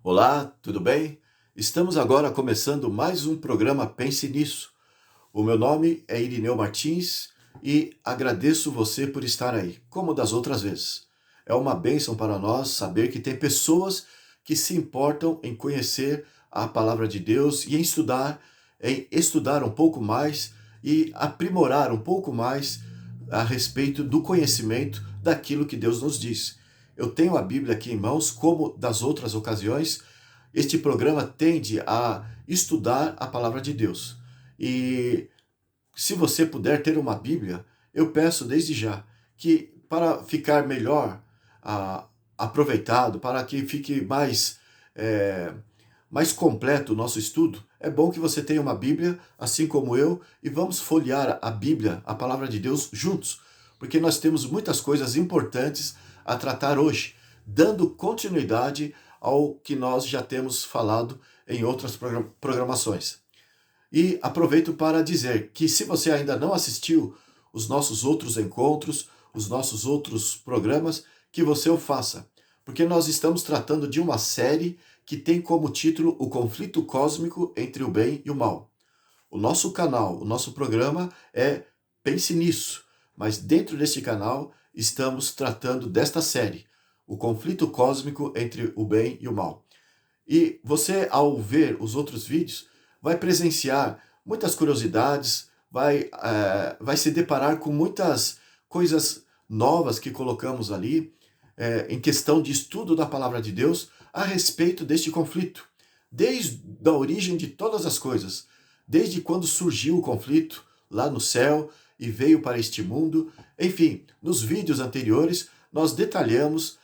Olá, tudo bem? Estamos agora começando mais um programa Pense Nisso. O meu nome é Irineu Martins e agradeço você por estar aí, como das outras vezes. É uma bênção para nós saber que tem pessoas que se importam em conhecer a palavra de Deus e em estudar um pouco mais e aprimorar um pouco mais a respeito do conhecimento daquilo que Deus nos diz. Eu tenho a Bíblia aqui em mãos, como das outras ocasiões. Este programa tende a estudar a palavra de Deus. E se você puder ter uma Bíblia, eu peço desde já que, para ficar melhor aproveitado, para que fique eh, mais completo o nosso estudo, é bom que você tenha uma Bíblia, assim como eu, e vamos folhear a Bíblia, a palavra de Deus, juntos, porque nós temos muitas coisas importantes a tratar hoje, dando continuidade ao que nós já temos falado em outras programações. E aproveito para dizer que, se você ainda não assistiu os nossos outros encontros, os nossos outros programas, que você o faça, porque nós estamos tratando de uma série que tem como título O Conflito Cósmico entre o Bem e o Mal. O nosso canal, o nosso programa é Pense Nisso, mas dentro deste canal estamos tratando desta série, O Conflito Cósmico entre o Bem e o Mal. E você, ao ver os outros vídeos, vai presenciar muitas curiosidades, vai se deparar com muitas coisas novas que colocamos ali, em questão de estudo da palavra de Deus a respeito deste conflito. Desde a origem de todas as coisas, desde quando surgiu o conflito lá no céu e veio para este mundo. Enfim, nos vídeos anteriores nós detalhamos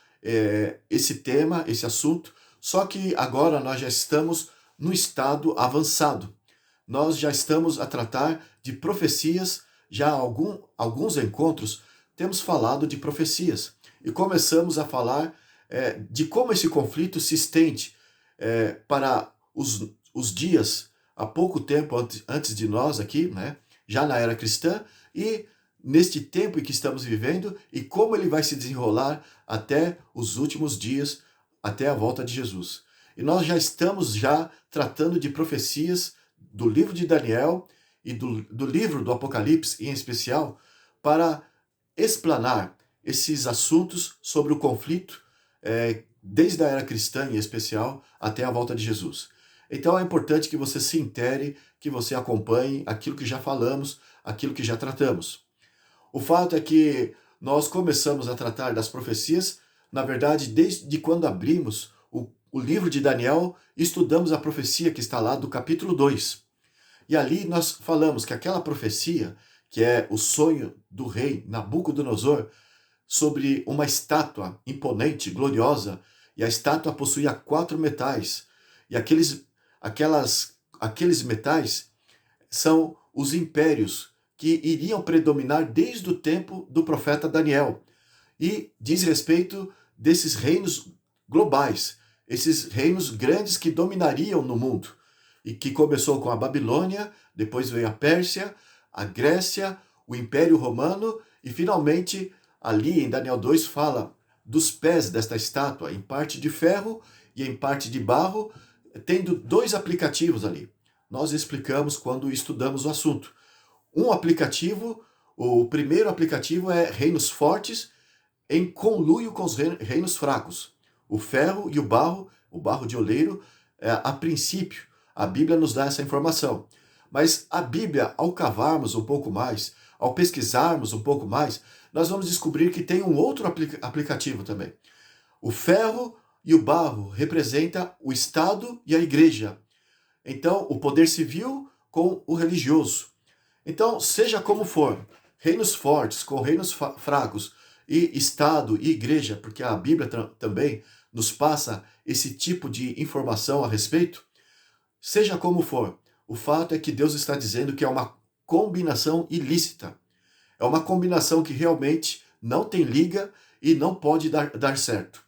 esse tema, esse assunto, só que agora nós já estamos no estado avançado. Nós já estamos a tratar de profecias, já há alguns encontros temos falado de profecias. E começamos a falar de como esse conflito se estende para os dias há pouco tempo antes de nós aqui, né? Já na era cristã, e neste tempo em que estamos vivendo, e como ele vai se desenrolar até os últimos dias, até a volta de Jesus. E nós já estamos tratando de profecias do livro de Daniel e do livro do Apocalipse em especial, para explanar esses assuntos sobre o conflito, desde a era cristã em especial até a volta de Jesus. Então é importante que você se intere, que você acompanhe aquilo que já falamos, aquilo que já tratamos. O fato é que nós começamos a tratar das profecias, na verdade, desde quando abrimos o livro de Daniel, estudamos a profecia que está lá do capítulo 2. E ali nós falamos que aquela profecia, que é o sonho do rei Nabucodonosor, sobre uma estátua imponente, gloriosa, e a estátua possuía 4 metais. E aqueles metais são os impérios que iriam predominar desde o tempo do profeta Daniel. E diz respeito desses reinos globais, esses reinos grandes que dominariam no mundo. E que começou com a Babilônia, depois veio a Pérsia, a Grécia, o Império Romano e finalmente ali em Daniel 2 fala dos pés desta estátua, em parte de ferro e em parte de barro, tendo 2 aplicativos ali. Nós explicamos quando estudamos o assunto. Um aplicativo, o primeiro aplicativo é reinos fortes em conluio com os reinos fracos. O ferro e o barro de oleiro, a princípio, a Bíblia nos dá essa informação. Mas a Bíblia, ao cavarmos um pouco mais, ao pesquisarmos um pouco mais, nós vamos descobrir que tem um outro aplicativo também. O ferro e o barro representam o Estado e a igreja. Então, o poder civil com o religioso. Então, seja como for, reinos fortes com reinos fracos, e Estado e igreja, porque a Bíblia também nos passa esse tipo de informação a respeito, seja como for, o fato é que Deus está dizendo que é uma combinação ilícita. É uma combinação que realmente não tem liga e não pode dar certo.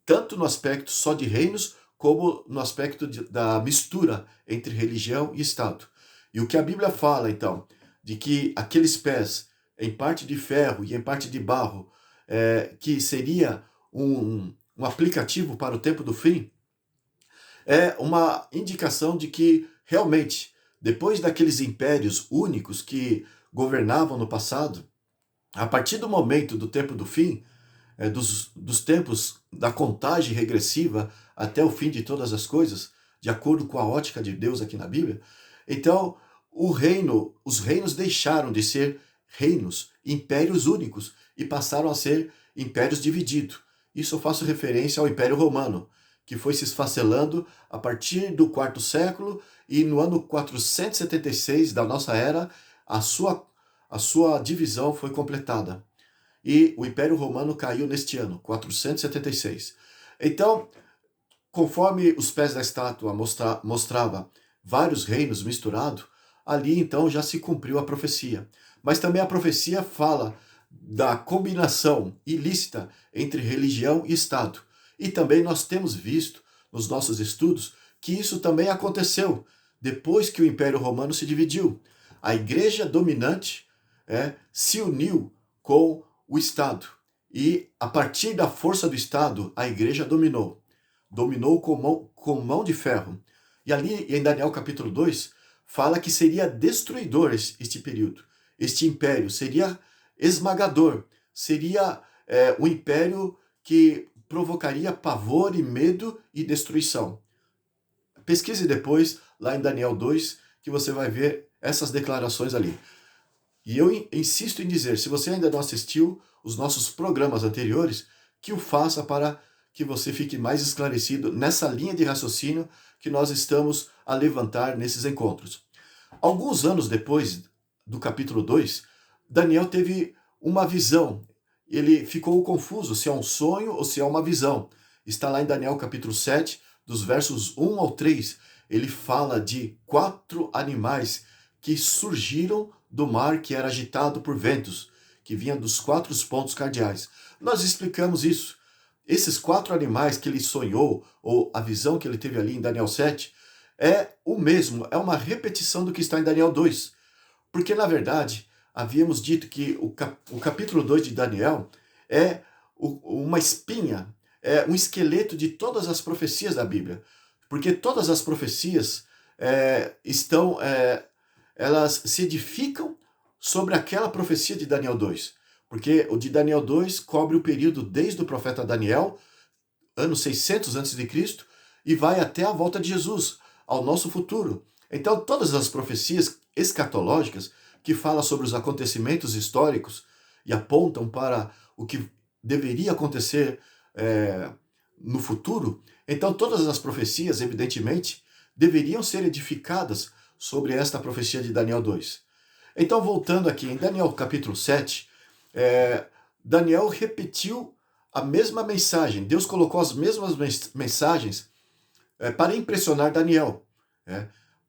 Tanto no aspecto só de reinos, como no aspecto da mistura entre religião e Estado. E o que a Bíblia fala, então, de que aqueles pés, em parte de ferro e em parte de barro, que seria um aplicativo para o tempo do fim, é uma indicação de que, realmente, depois daqueles impérios únicos que governavam no passado, a partir do momento do tempo do fim, dos tempos da contagem regressiva até o fim de todas as coisas, de acordo com a ótica de Deus aqui na Bíblia, então os reinos deixaram de ser reinos, impérios únicos, e passaram a ser impérios divididos. Isso eu faço referência ao Império Romano, que foi se esfacelando a partir do quarto século, e no ano 476 da nossa era, a sua divisão foi completada. E o Império Romano caiu neste ano, 476. Então, conforme os pés da estátua mostrava vários reinos misturados, ali então já se cumpriu a profecia. Mas também a profecia fala da combinação ilícita entre religião e Estado. E também nós temos visto nos nossos estudos que isso também aconteceu depois que o Império Romano se dividiu. A igreja dominante se uniu com o Estado. E a partir da força do Estado, a igreja dominou. Dominou com mão de ferro. E ali em Daniel capítulo 2, fala que seria destruidor este período. Este império seria esmagador. Seria um império que provocaria pavor e medo e destruição. Pesquise depois, lá em Daniel 2, que você vai ver essas declarações ali. E eu insisto em dizer, se você ainda não assistiu os nossos programas anteriores, que o faça para que você fique mais esclarecido nessa linha de raciocínio que nós estamos a levantar nesses encontros. Alguns anos depois do capítulo 2, Daniel teve uma visão. Ele ficou confuso se é um sonho ou se é uma visão. Está lá em Daniel capítulo 7, dos versos 1 ao 3. Ele fala de 4 animais que surgiram do mar que era agitado por ventos, que vinha dos 4 pontos cardeais. Nós explicamos isso. Esses 4 animais que ele sonhou, ou a visão que ele teve ali em Daniel 7, é o mesmo, é uma repetição do que está em Daniel 2. Porque, na verdade, havíamos dito que o capítulo 2 de Daniel é uma espinha, é um esqueleto de todas as profecias da Bíblia. Porque todas as profecias elas se edificam sobre aquela profecia de Daniel 2. Porque o de Daniel 2 cobre o período desde o profeta Daniel, ano 600 a.C., e vai até a volta de Jesus, ao nosso futuro. Então, todas as profecias escatológicas que falam sobre os acontecimentos históricos e apontam para o que deveria acontecer no futuro, então todas as profecias, evidentemente, deveriam ser edificadas sobre esta profecia de Daniel 2. Então, voltando aqui em Daniel capítulo 7, Daniel repetiu a mesma mensagem. Deus colocou as mesmas mensagens para impressionar Daniel.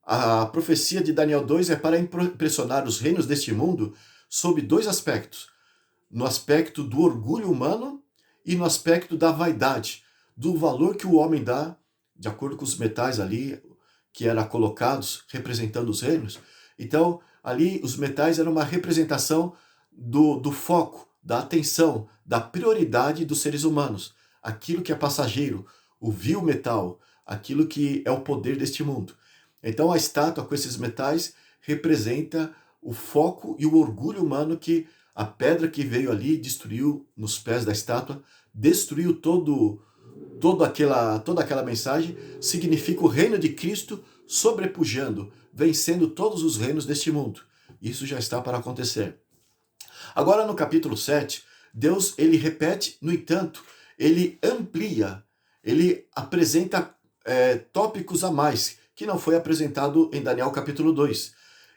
A profecia de Daniel 2 é para impressionar os reinos deste mundo sob 2 aspectos. No aspecto do orgulho humano e no aspecto da vaidade, do valor que o homem dá, de acordo com os metais ali, que eram colocados representando os reinos. Então, ali os metais eram uma representação do foco, da atenção, da prioridade dos seres humanos. Aquilo que é passageiro, o vil metal, aquilo que é o poder deste mundo. Então a estátua com esses metais representa o foco e o orgulho humano que a pedra que veio ali destruiu nos pés da estátua, destruiu toda aquela mensagem, significa o reino de Cristo sobrepujando, vencendo todos os reinos deste mundo. Isso já está para acontecer. Agora no capítulo 7, Deus ele repete, no entanto, ele amplia, ele apresenta tópicos a mais, que não foi apresentado em Daniel capítulo 2.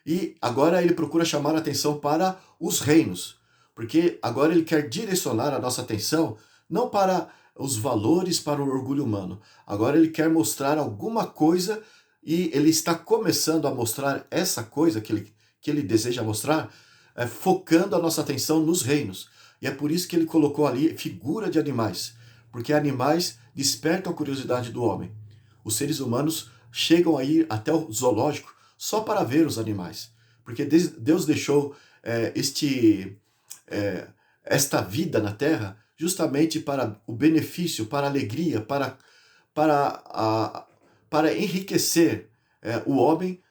E agora ele procura chamar a atenção para os reinos, porque agora ele quer direcionar a nossa atenção não para os valores, para o orgulho humano. Agora ele quer mostrar alguma coisa e ele está começando a mostrar essa coisa que ele deseja mostrar, focando a nossa atenção nos reinos. E é por isso que ele colocou ali figura de animais, porque animais despertam a curiosidade do homem. Os seres humanos chegam a ir até o zoológico só para ver os animais, porque Deus deixou esta vida na Terra justamente para o benefício, para a alegria, para enriquecer o homem,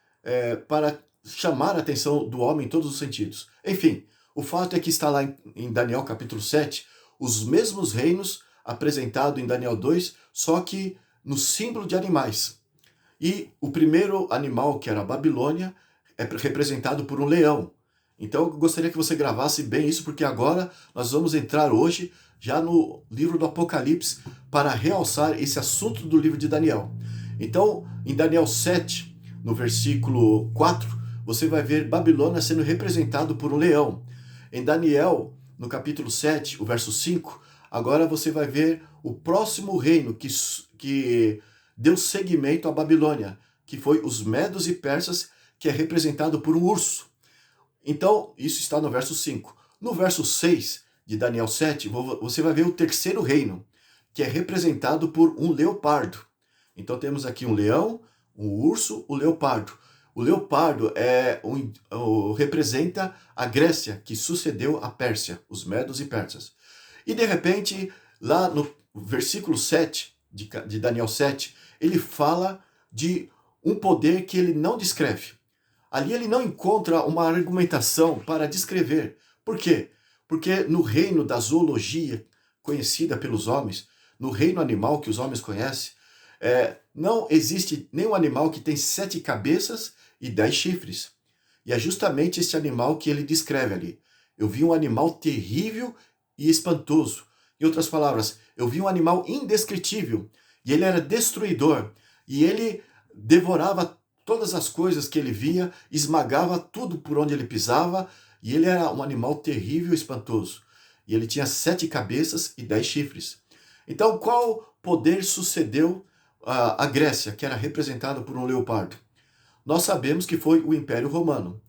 para chamar a atenção do homem em todos os sentidos. Enfim, o fato é que está lá em Daniel capítulo 7, os mesmos reinos apresentados em Daniel 2, só que no símbolo de animais. E o primeiro animal, que era a Babilônia, é representado por um leão. Então eu gostaria que você gravasse bem isso, porque agora nós vamos entrar hoje já no livro do Apocalipse para realçar esse assunto do livro de Daniel. Então, em Daniel 7, no versículo 4, você vai ver Babilônia sendo representado por um leão. Em Daniel, no capítulo 7, o verso 5, agora você vai ver o próximo reino que deu seguimento à Babilônia, que foi os medos e persas, que é representado por um urso. Então, isso está no verso 5. No verso 6 de Daniel 7, você vai ver o terceiro reino, que é representado por um leopardo. Então, temos aqui um leão, um urso, o leopardo. O leopardo representa a Grécia, que sucedeu a Pérsia, os medos e persas. E, de repente, lá no versículo 7 de Daniel 7, ele fala de um poder que ele não descreve. Ali ele não encontra uma argumentação para descrever. Por quê? Porque no reino da zoologia, conhecida pelos homens, no reino animal que os homens conhecem, não existe nenhum animal que tem 7 cabeças e 10 chifres. E é justamente esse animal que ele descreve ali. Eu vi um animal terrível e espantoso. Em outras palavras, eu vi um animal indescritível. E ele era destruidor. E ele devorava todas as coisas que ele via, esmagava tudo por onde ele pisava. E ele era um animal terrível e espantoso. E ele tinha 7 cabeças e 10 chifres. Então, qual poder sucedeu a Grécia, que era representada por um leopardo? Nós sabemos que foi o Império Romano.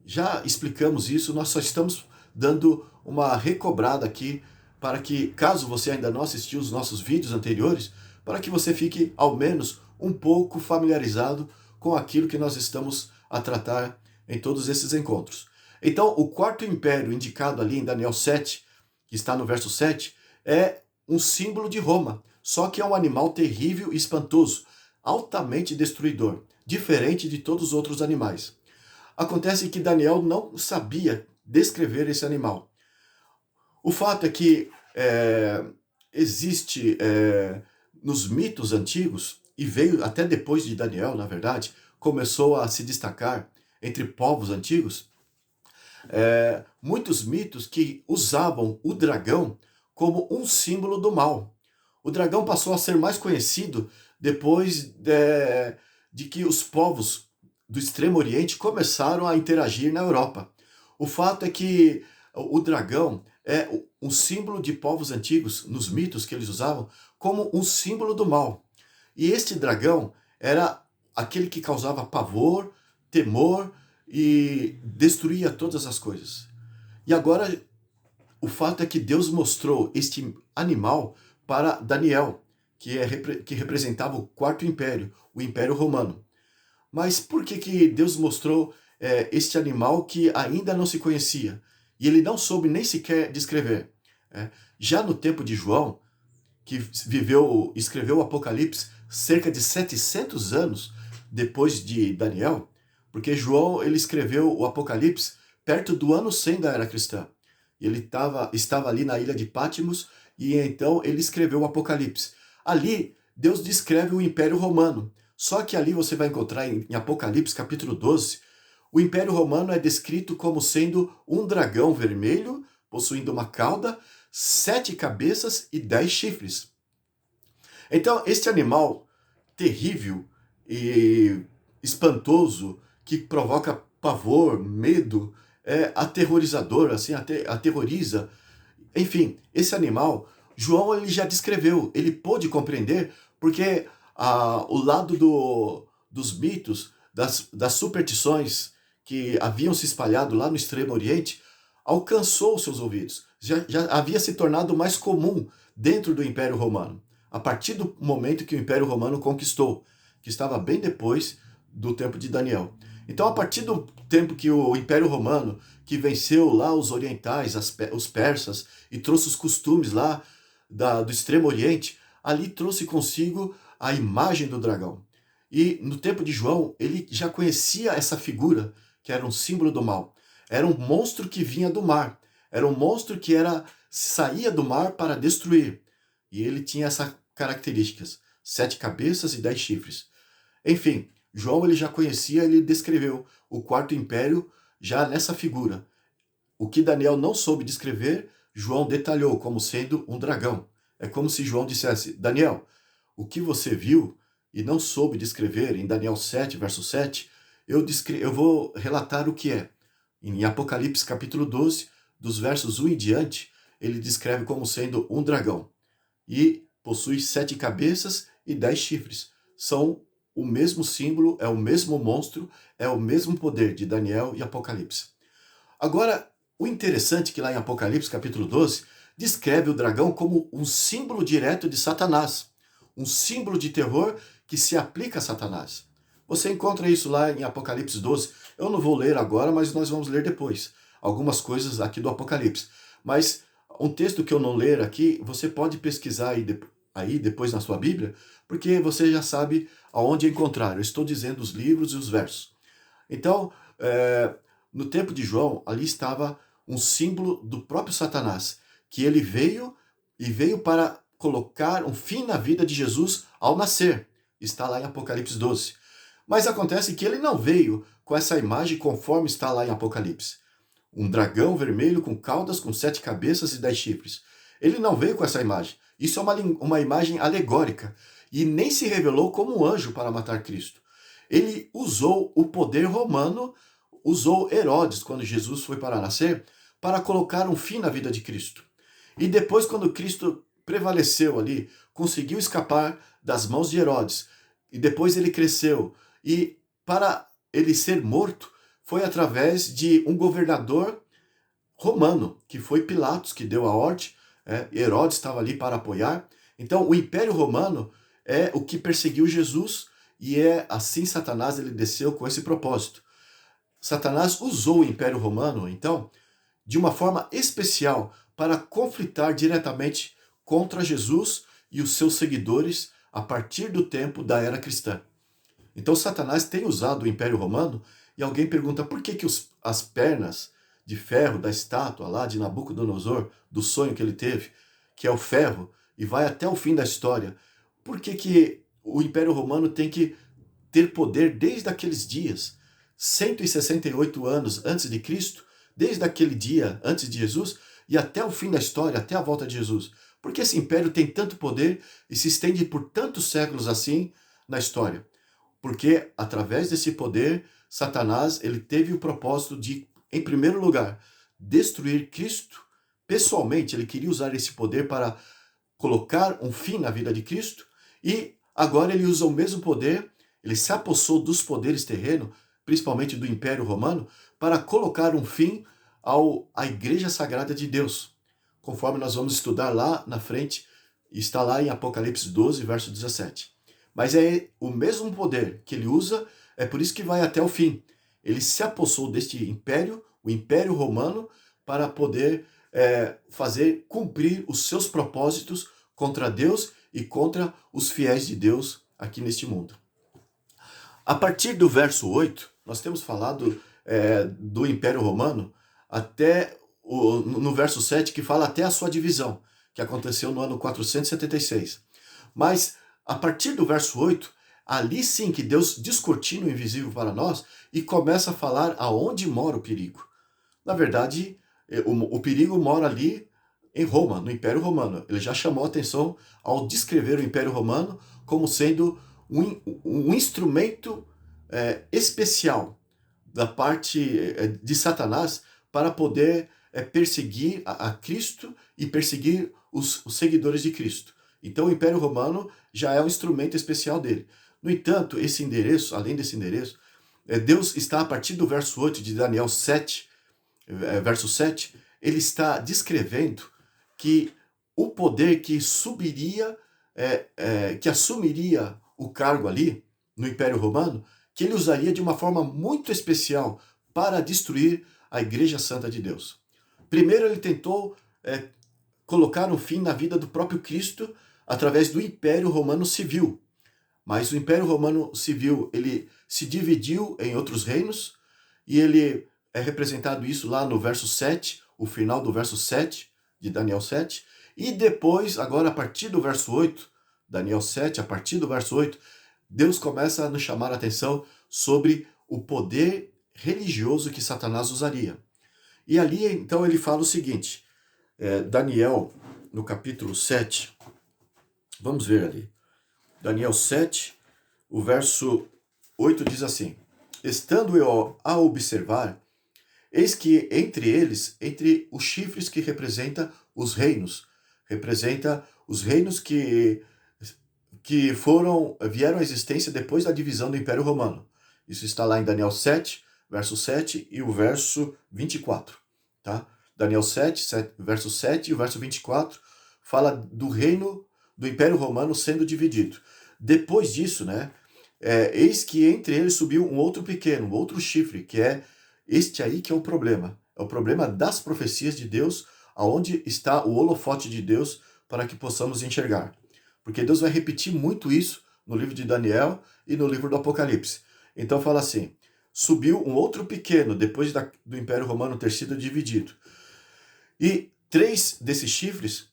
Já explicamos isso, nós só estamos dando uma recobrada aqui para que, caso você ainda não assistiu os nossos vídeos anteriores, para que você fique ao menos um pouco familiarizado com aquilo que nós estamos a tratar em todos esses encontros. Então, o quarto império indicado ali em Daniel 7, que está no verso 7, é um símbolo de Roma, só que é um animal terrível e espantoso, altamente destruidor, diferente de todos os outros animais. Acontece que Daniel não sabia descrever esse animal. O fato é que existe nos mitos antigos, e veio até depois de Daniel, na verdade, começou a se destacar entre povos antigos, muitos mitos que usavam o dragão como um símbolo do mal. O dragão passou a ser mais conhecido depois de que os povos do Extremo Oriente começaram a interagir na Europa. O fato é que o dragão é um símbolo de povos antigos, nos mitos que eles usavam, como um símbolo do mal. E este dragão era aquele que causava pavor, temor e destruía todas as coisas. E agora, o fato é que Deus mostrou este animal para Daniel, que representava o quarto império, o Império Romano. Mas por que Deus mostrou este animal que ainda não se conhecia? E ele não soube nem sequer descrever. Já no tempo de João, que escreveu o Apocalipse cerca de 700 anos depois de Daniel, porque João ele escreveu o Apocalipse perto do ano 100 da era cristã. Ele estava ali na ilha de Patmos e então ele escreveu o Apocalipse. Ali, Deus descreve o Império Romano. Só que ali você vai encontrar em Apocalipse capítulo 12, o Império Romano é descrito como sendo um dragão vermelho, possuindo uma cauda, 7 cabeças e 10 chifres. Então, este animal terrível e espantoso, que provoca pavor, medo, aterrorizador, assim, aterroriza. Enfim, esse animal, João ele já descreveu, ele pôde compreender, porque o lado dos mitos, das superstições que haviam se espalhado lá no Extremo Oriente, alcançou seus ouvidos. Já havia se tornado mais comum dentro do Império Romano, a partir do momento que o Império Romano conquistou, que estava bem depois do tempo de Daniel. Então, a partir do tempo que o Império Romano, que venceu lá os orientais, os persas, e trouxe os costumes lá do Extremo Oriente, ali trouxe consigo a imagem do dragão. E no tempo de João, ele já conhecia essa figura, que era um símbolo do mal. Era um monstro que vinha do mar. Era um monstro que saía do mar para destruir. E ele tinha essas características: 7 cabeças e 10 chifres. Enfim, João ele já conhecia, ele descreveu o quarto império já nessa figura. O que Daniel não soube descrever, João detalhou como sendo um dragão. É como se João dissesse: Daniel, o que você viu e não soube descrever em Daniel 7, verso 7, eu vou relatar o que é. Em Apocalipse capítulo 12, dos versos 1 em diante, ele descreve como sendo um dragão. E possui 7 cabeças e 10 chifres. São o mesmo símbolo, é o mesmo monstro, é o mesmo poder de Daniel e Apocalipse. Agora, o interessante é que lá em Apocalipse capítulo 12, descreve o dragão como um símbolo direto de Satanás. Um símbolo de terror que se aplica a Satanás. Você encontra isso lá em Apocalipse 12. Eu não vou ler agora, mas nós vamos ler depois. Algumas coisas aqui do Apocalipse. Mas um texto que eu não ler aqui, você pode pesquisar aí depois na sua Bíblia, porque você já sabe aonde encontrar. Eu estou dizendo os livros e os versos. Então, no tempo de João, ali estava um símbolo do próprio Satanás, que ele veio para colocar um fim na vida de Jesus ao nascer. Está lá em Apocalipse 12. Mas acontece que ele não veio com essa imagem conforme está lá em Apocalipse. Um dragão vermelho com caudas, com 7 cabeças e 10 chifres. Ele não veio com essa imagem. Isso é uma imagem alegórica. E nem se revelou como um anjo para matar Cristo. Ele usou o poder romano, usou Herodes, quando Jesus foi para nascer, para colocar um fim na vida de Cristo. E depois, quando Cristo prevaleceu ali, conseguiu escapar das mãos de Herodes, e depois ele cresceu, e para ele ser morto, foi através de um governador romano, que foi Pilatos, que deu a ordem. Herodes estava ali para apoiar. Então, o Império Romano é o que perseguiu Jesus, e é assim Satanás ele desceu com esse propósito. Satanás usou o Império Romano, então, de uma forma especial para conflitar diretamente contra Jesus e os seus seguidores a partir do tempo da era cristã. Então, Satanás tem usado o Império Romano, e alguém pergunta por que as pernas de ferro da estátua lá de Nabucodonosor, do sonho que ele teve, que é o ferro, e vai até o fim da história, por que o Império Romano tem que ter poder desde aqueles dias, 168 anos antes de Cristo, desde aquele dia antes de Jesus e até o fim da história, até a volta de Jesus? Por que esse império tem tanto poder e se estende por tantos séculos assim na história? Porque através desse poder, Satanás ele teve o propósito de, em primeiro lugar, destruir Cristo. Pessoalmente, ele queria usar esse poder para colocar um fim na vida de Cristo, e agora ele usa o mesmo poder, ele se apossou dos poderes terrenos, principalmente do Império Romano, para colocar um fim à Igreja Sagrada de Deus, conforme nós vamos estudar lá na frente, está lá em Apocalipse 12, verso 17. Mas é o mesmo poder que ele usa, é por isso que vai até o fim. Ele se apossou deste império, o Império Romano, para poder fazer cumprir os seus propósitos contra Deus e contra os fiéis de Deus aqui neste mundo. A partir do verso 8, nós temos falado do Império Romano até no verso 7, que fala até a sua divisão, que aconteceu no ano 476. Mas a partir do verso 8, ali sim que Deus descortina o invisível para nós e começa a falar aonde mora o perigo. Na verdade, o perigo mora ali em Roma, no Império Romano. Ele já chamou a atenção ao descrever o Império Romano como sendo um instrumento especial da parte de Satanás para poder perseguir a Cristo e perseguir os seguidores de Cristo. Então o Império Romano já é um instrumento especial dele. No entanto, esse endereço, além desse endereço, Deus está a partir do verso 8 de Daniel 7, verso 7, ele está descrevendo que o poder que subiria, que assumiria o cargo ali no Império Romano, que ele usaria de uma forma muito especial para destruir a Igreja Santa de Deus. Primeiro ele tentou colocar um fim na vida do próprio Cristo através do Império Romano Civil. Mas o Império Romano Civil, ele se dividiu em outros reinos, e ele é representado isso lá no verso 7, o final do verso 7, de Daniel 7, e depois, agora a partir do verso 8, Daniel 7, a partir do verso 8, Deus começa a nos chamar a atenção sobre o poder religioso que Satanás usaria. E ali, então, ele fala o seguinte, Daniel, no capítulo 7, vamos ver ali, Daniel 7, o verso 8 diz assim: estando eu a observar, eis que entre eles, entre os chifres que representa os reinos que vieram à existência depois da divisão do Império Romano. Isso está lá em Daniel 7, verso 7 e o verso 24. Tá? Daniel 7, verso 7 e o verso 24 fala do reino do Império Romano sendo dividido. Depois disso, né, eis que entre eles subiu um outro pequeno, um outro chifre, que é este aí que é o problema. É o problema das profecias de Deus, aonde está o holofote de Deus para que possamos enxergar. Porque Deus vai repetir muito isso no livro de Daniel e no livro do Apocalipse. Então fala assim, subiu um outro pequeno, depois do Império Romano ter sido dividido. E 3 desses chifres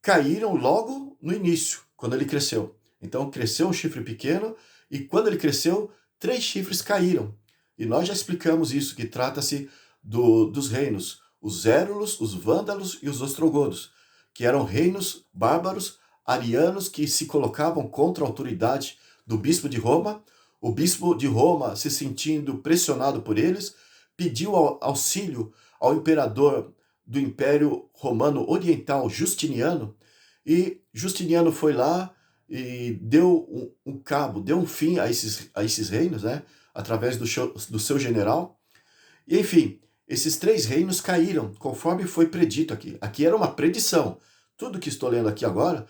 caíram logo no início, quando ele cresceu. Então cresceu um chifre pequeno, e quando ele cresceu, 3 chifres caíram. E nós já explicamos isso, que trata-se dos reinos, os Érulos, os Vândalos e os Ostrogodos, que eram reinos bárbaros, arianos, que se colocavam contra a autoridade do bispo de Roma. O bispo de Roma, se sentindo pressionado por eles, pediu auxílio ao imperador do Império Romano Oriental, Justiniano, e Justiniano foi lá e deu deu um fim a esses reinos, né, através do seu general. E, enfim, esses 3 reinos caíram, conforme foi predito aqui. Aqui era uma predição. Tudo que estou lendo aqui agora,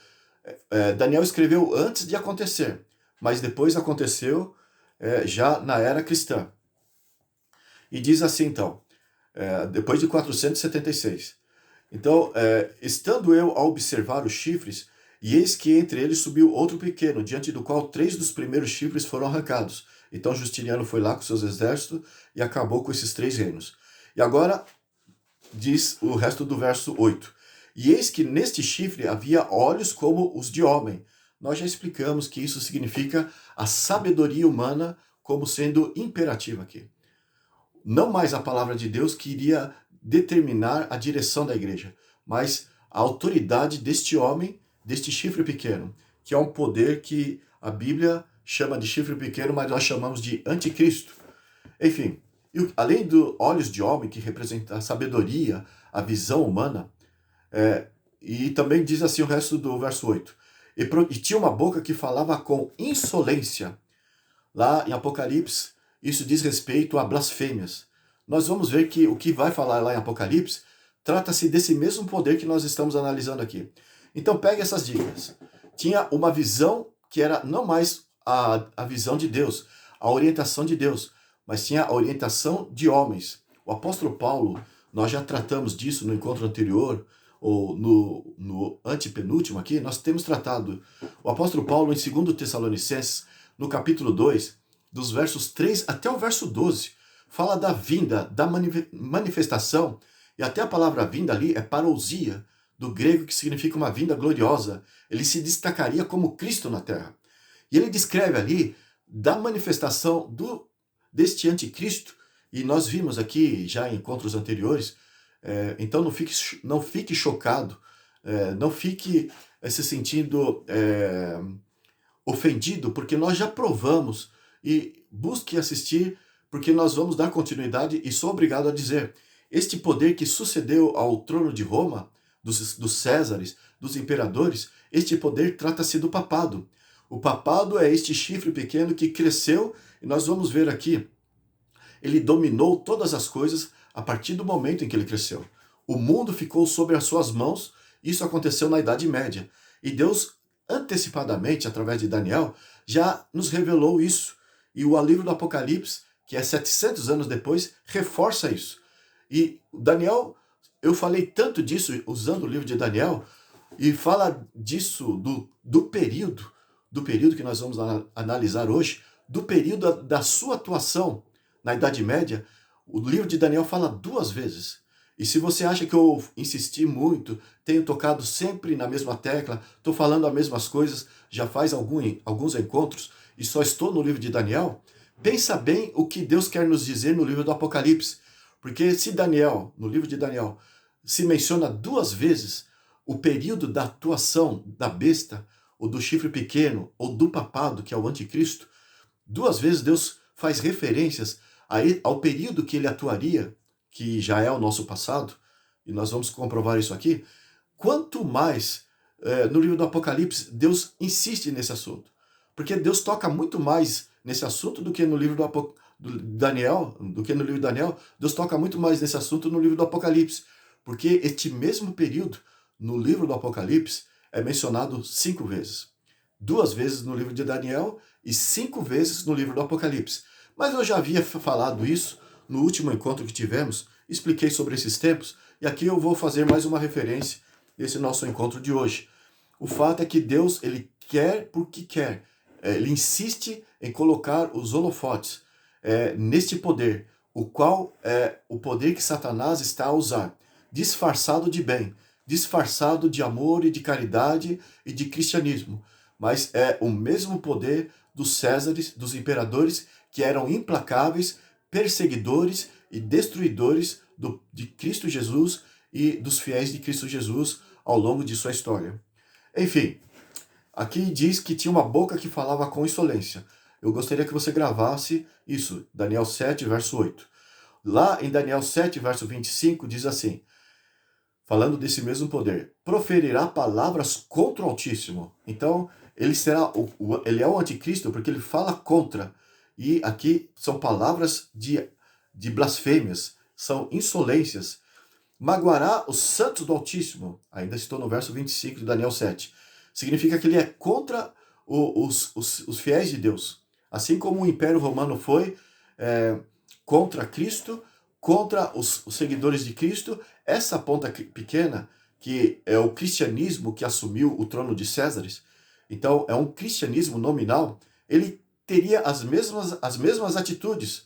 Daniel escreveu antes de acontecer, mas depois aconteceu já na era cristã. E diz assim, então, depois de 476. Então, estando eu a observar os chifres, e eis que entre eles subiu outro pequeno, diante do qual 3 dos primeiros chifres foram arrancados. Então Justiniano foi lá com seus exércitos e acabou com esses 3 reinos. E agora diz o resto do verso 8. E eis que neste chifre havia olhos como os de homem. Nós já explicamos que isso significa a sabedoria humana como sendo imperativa aqui. Não mais a palavra de Deus que iria determinar a direção da igreja, mas a autoridade deste homem, deste chifre pequeno, que é um poder que a Bíblia chama de chifre pequeno, mas nós chamamos de anticristo. Enfim, além dos olhos de homem, que representa a sabedoria, a visão humana, e também diz assim o resto do verso 8, e tinha uma boca que falava com insolência. Lá em Apocalipse, isso diz respeito a blasfêmias. Nós vamos ver que o que vai falar lá em Apocalipse trata-se desse mesmo poder que nós estamos analisando aqui. Então pegue essas dicas. Tinha uma visão que era não mais a visão de Deus, a orientação de Deus, mas tinha a orientação de homens. O apóstolo Paulo, nós já tratamos disso no encontro anterior, ou no antepenúltimo aqui, nós temos tratado. O apóstolo Paulo, em 2 Tessalonicenses, no capítulo 2, dos versos 3 até o verso 12, fala da vinda, da manifestação, e até a palavra vinda ali é parousia, do grego, que significa uma vinda gloriosa. Ele se destacaria como Cristo na terra. E ele descreve ali da manifestação deste anticristo, e nós vimos aqui já em encontros anteriores, então não fique chocado, não fique se sentindo ofendido, porque nós já provamos, e busque assistir, porque nós vamos dar continuidade, e sou obrigado a dizer, este poder que sucedeu ao trono de Roma, dos Césares, dos imperadores, este poder trata-se do papado. O papado é este chifre pequeno que cresceu, e nós vamos ver aqui, ele dominou todas as coisas a partir do momento em que ele cresceu. O mundo ficou sob as suas mãos, isso aconteceu na Idade Média. E Deus, antecipadamente, através de Daniel, já nos revelou isso. E o livro do Apocalipse, que é 700 anos depois, reforça isso. E Daniel, eu falei tanto disso usando o livro de Daniel, e fala disso, do período, do período que nós vamos analisar hoje, do período da sua atuação na Idade Média, o livro de Daniel fala 2 vezes. E se você acha que eu insisti muito, tenho tocado sempre na mesma tecla, estou falando as mesmas coisas, já faz alguns encontros e só estou no livro de Daniel, pensa bem o que Deus quer nos dizer no livro do Apocalipse. Porque se Daniel, no livro de Daniel, se menciona 2 vezes o período da atuação da besta, ou do chifre pequeno, ou do papado, que é o anticristo, 2 vezes Deus faz referências ao período que ele atuaria, que já é o nosso passado, e nós vamos comprovar isso aqui. Quanto mais no livro do Apocalipse, Deus insiste nesse assunto. Porque Deus toca muito mais nesse assunto do que no livro do Daniel, do que no livro de Daniel. Deus toca muito mais nesse assunto no livro do Apocalipse. Porque este mesmo período, no livro do Apocalipse, é mencionado 5 vezes. 2 vezes no livro de Daniel e 5 vezes no livro do Apocalipse. Mas eu já havia falado isso no último encontro que tivemos, expliquei sobre esses tempos, e aqui eu vou fazer mais uma referência nesse nosso encontro de hoje. O fato é que Deus, ele quer porque quer. Ele insiste em colocar os holofotes neste poder, o qual é o poder que Satanás está a usar, disfarçado de bem, disfarçado de amor e de caridade e de cristianismo. Mas é o mesmo poder dos Césares, dos imperadores, que eram implacáveis, perseguidores e destruidores de Cristo Jesus e dos fiéis de Cristo Jesus ao longo de sua história. Enfim, aqui diz que tinha uma boca que falava com insolência. Eu gostaria que você gravasse isso, Daniel 7, verso 8. Lá em Daniel 7, verso 25, diz assim, falando desse mesmo poder, proferirá palavras contra o Altíssimo. Então, ele é o anticristo porque ele fala contra. E aqui são palavras de blasfêmias, são insolências. Magoará os santos do Altíssimo. Ainda estou no verso 25 de Daniel 7. Significa que ele é contra os fiéis de Deus. Assim como o Império Romano foi contra Cristo, contra os seguidores de Cristo, essa ponta pequena, que é o cristianismo que assumiu o trono de Césares, então é um cristianismo nominal, ele teria as mesmas atitudes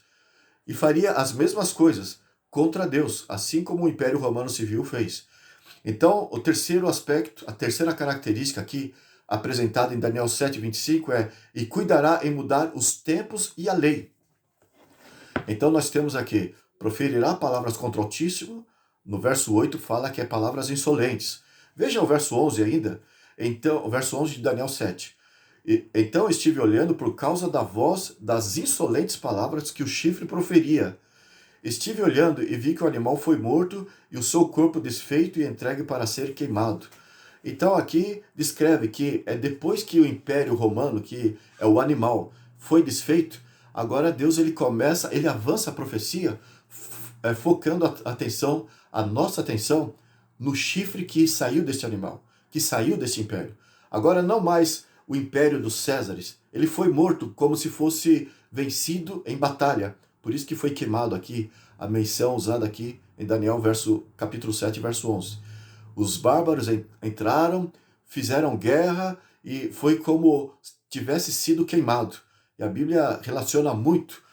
e faria as mesmas coisas contra Deus, assim como o Império Romano Civil fez. Então, o terceiro aspecto, a terceira característica aqui apresentada em Daniel 7:25 é: e cuidará em mudar os tempos e a lei. Então nós temos aqui, proferirá palavras contra o Altíssimo, no verso 8 fala que é palavras insolentes. Veja o verso 11 ainda, então, o verso 11 de Daniel 7. Então estive olhando por causa da voz das insolentes palavras que o chifre proferia. Estive olhando e vi que o animal foi morto e o seu corpo desfeito e entregue para ser queimado. Então aqui descreve que é depois que o Império Romano, que é o animal, foi desfeito, agora Deus ele avança a profecia, focando a nossa atenção no chifre que saiu deste animal, que saiu deste império. Agora não mais o império dos Césares, ele foi morto como se fosse vencido em batalha. Por isso que foi queimado aqui, a menção usada aqui em Daniel capítulo 7, verso 11. Os bárbaros entraram, fizeram guerra e foi como tivesse sido queimado. E a Bíblia relaciona muito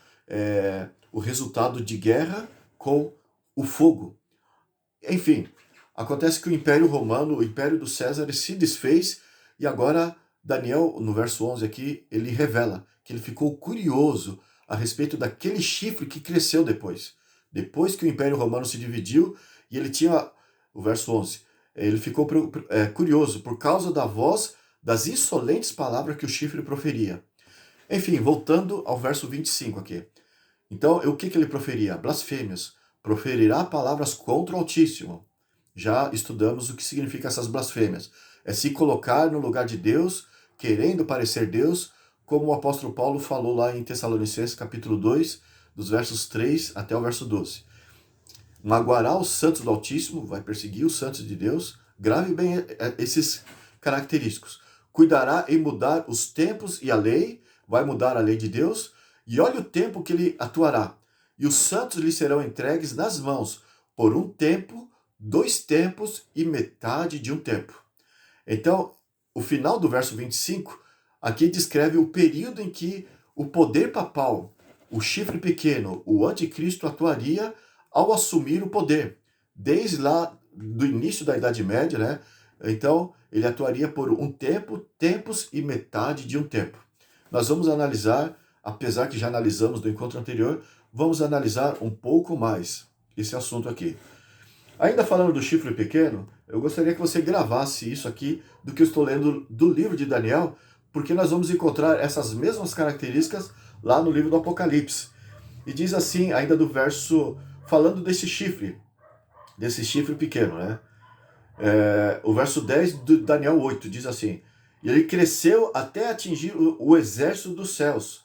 o resultado de guerra com o fogo. Enfim, acontece que o Império Romano, o Império dos Césares se desfez e agora Daniel, no verso 11 aqui, ele revela que ele ficou curioso a respeito daquele chifre que cresceu depois. Depois que o Império Romano se dividiu e ele tinha, o verso 11, ele ficou curioso por causa da voz das insolentes palavras que o chifre proferia. Enfim, voltando ao verso 25 aqui. Então, o que ele proferia? Blasfêmias. Proferirá palavras contra o Altíssimo. Já estudamos o que significa essas blasfêmias. É se colocar no lugar de Deus, querendo parecer Deus, como o apóstolo Paulo falou lá em Tessalonicenses capítulo 2, dos versos 3 até o verso 12. Magoará os santos do Altíssimo, vai perseguir os santos de Deus. Grave bem esses característicos. Cuidará em mudar os tempos e a lei, vai mudar a lei de Deus, e olha o tempo que ele atuará. E os santos lhe serão entregues nas mãos, por um tempo, 2 tempos e metade de um tempo. Então, o final do verso 25, aqui descreve o período em que o poder papal, o chifre pequeno, o anticristo atuaria ao assumir o poder, desde lá do início da Idade Média, né? Então, ele atuaria por um tempo, tempos e metade de um tempo. Nós vamos analisar, apesar que já analisamos no encontro anterior, vamos analisar um pouco mais esse assunto aqui. Ainda falando do chifre pequeno, eu gostaria que você gravasse isso aqui do que eu estou lendo do livro de Daniel, porque nós vamos encontrar essas mesmas características lá no livro do Apocalipse. E diz assim, ainda do verso, falando desse chifre pequeno, né? O verso 10 de Daniel 8 diz assim: E ele cresceu até atingir o exército dos céus,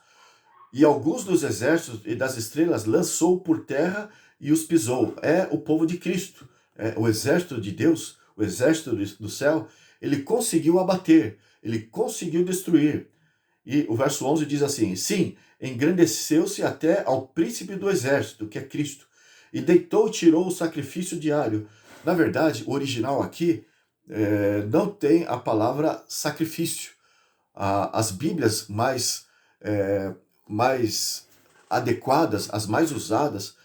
e alguns dos exércitos e das estrelas lançou por terra e os pisou. É o povo de Cristo, o exército de Deus, o exército do céu. Ele conseguiu abater, ele conseguiu destruir. E o verso 11 diz assim: Sim, engrandeceu-se até ao príncipe do exército, que é Cristo, e deitou e tirou o sacrifício diário. Na verdade, o original aqui não tem a palavra sacrifício. As Bíblias mais adequadas, as mais usadas,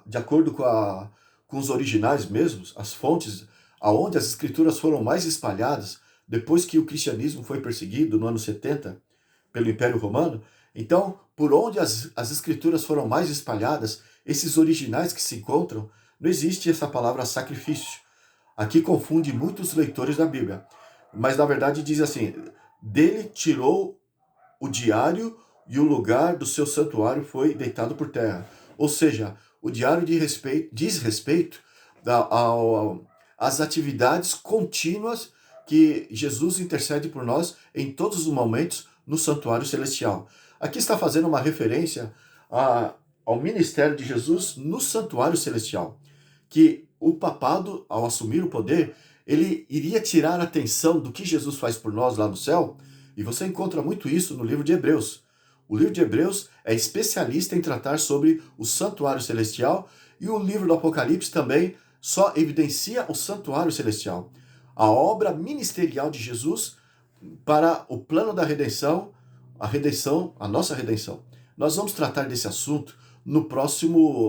de acordo com os originais mesmos, as fontes aonde as escrituras foram mais espalhadas, depois que o cristianismo foi perseguido no ano 70 pelo Império Romano. Então, por onde as escrituras foram mais espalhadas, esses originais que se encontram, não existe essa palavra sacrifício. Aqui confunde muitos leitores da Bíblia. Mas, na verdade, diz assim: dele tirou o diário e o lugar do seu santuário foi deitado por terra. Ou seja, o diário diz respeito às atividades contínuas que Jesus intercede por nós em todos os momentos no santuário celestial. Aqui está fazendo uma referência ao ministério de Jesus no santuário celestial, que o papado, ao assumir o poder, ele iria tirar a atenção do que Jesus faz por nós lá no céu, e você encontra muito isso no livro de Hebreus. O livro de Hebreus é especialista em tratar sobre o santuário celestial, e o livro do Apocalipse também só evidencia o santuário celestial. A obra ministerial de Jesus para o plano da redenção, a nossa redenção. Nós vamos tratar desse assunto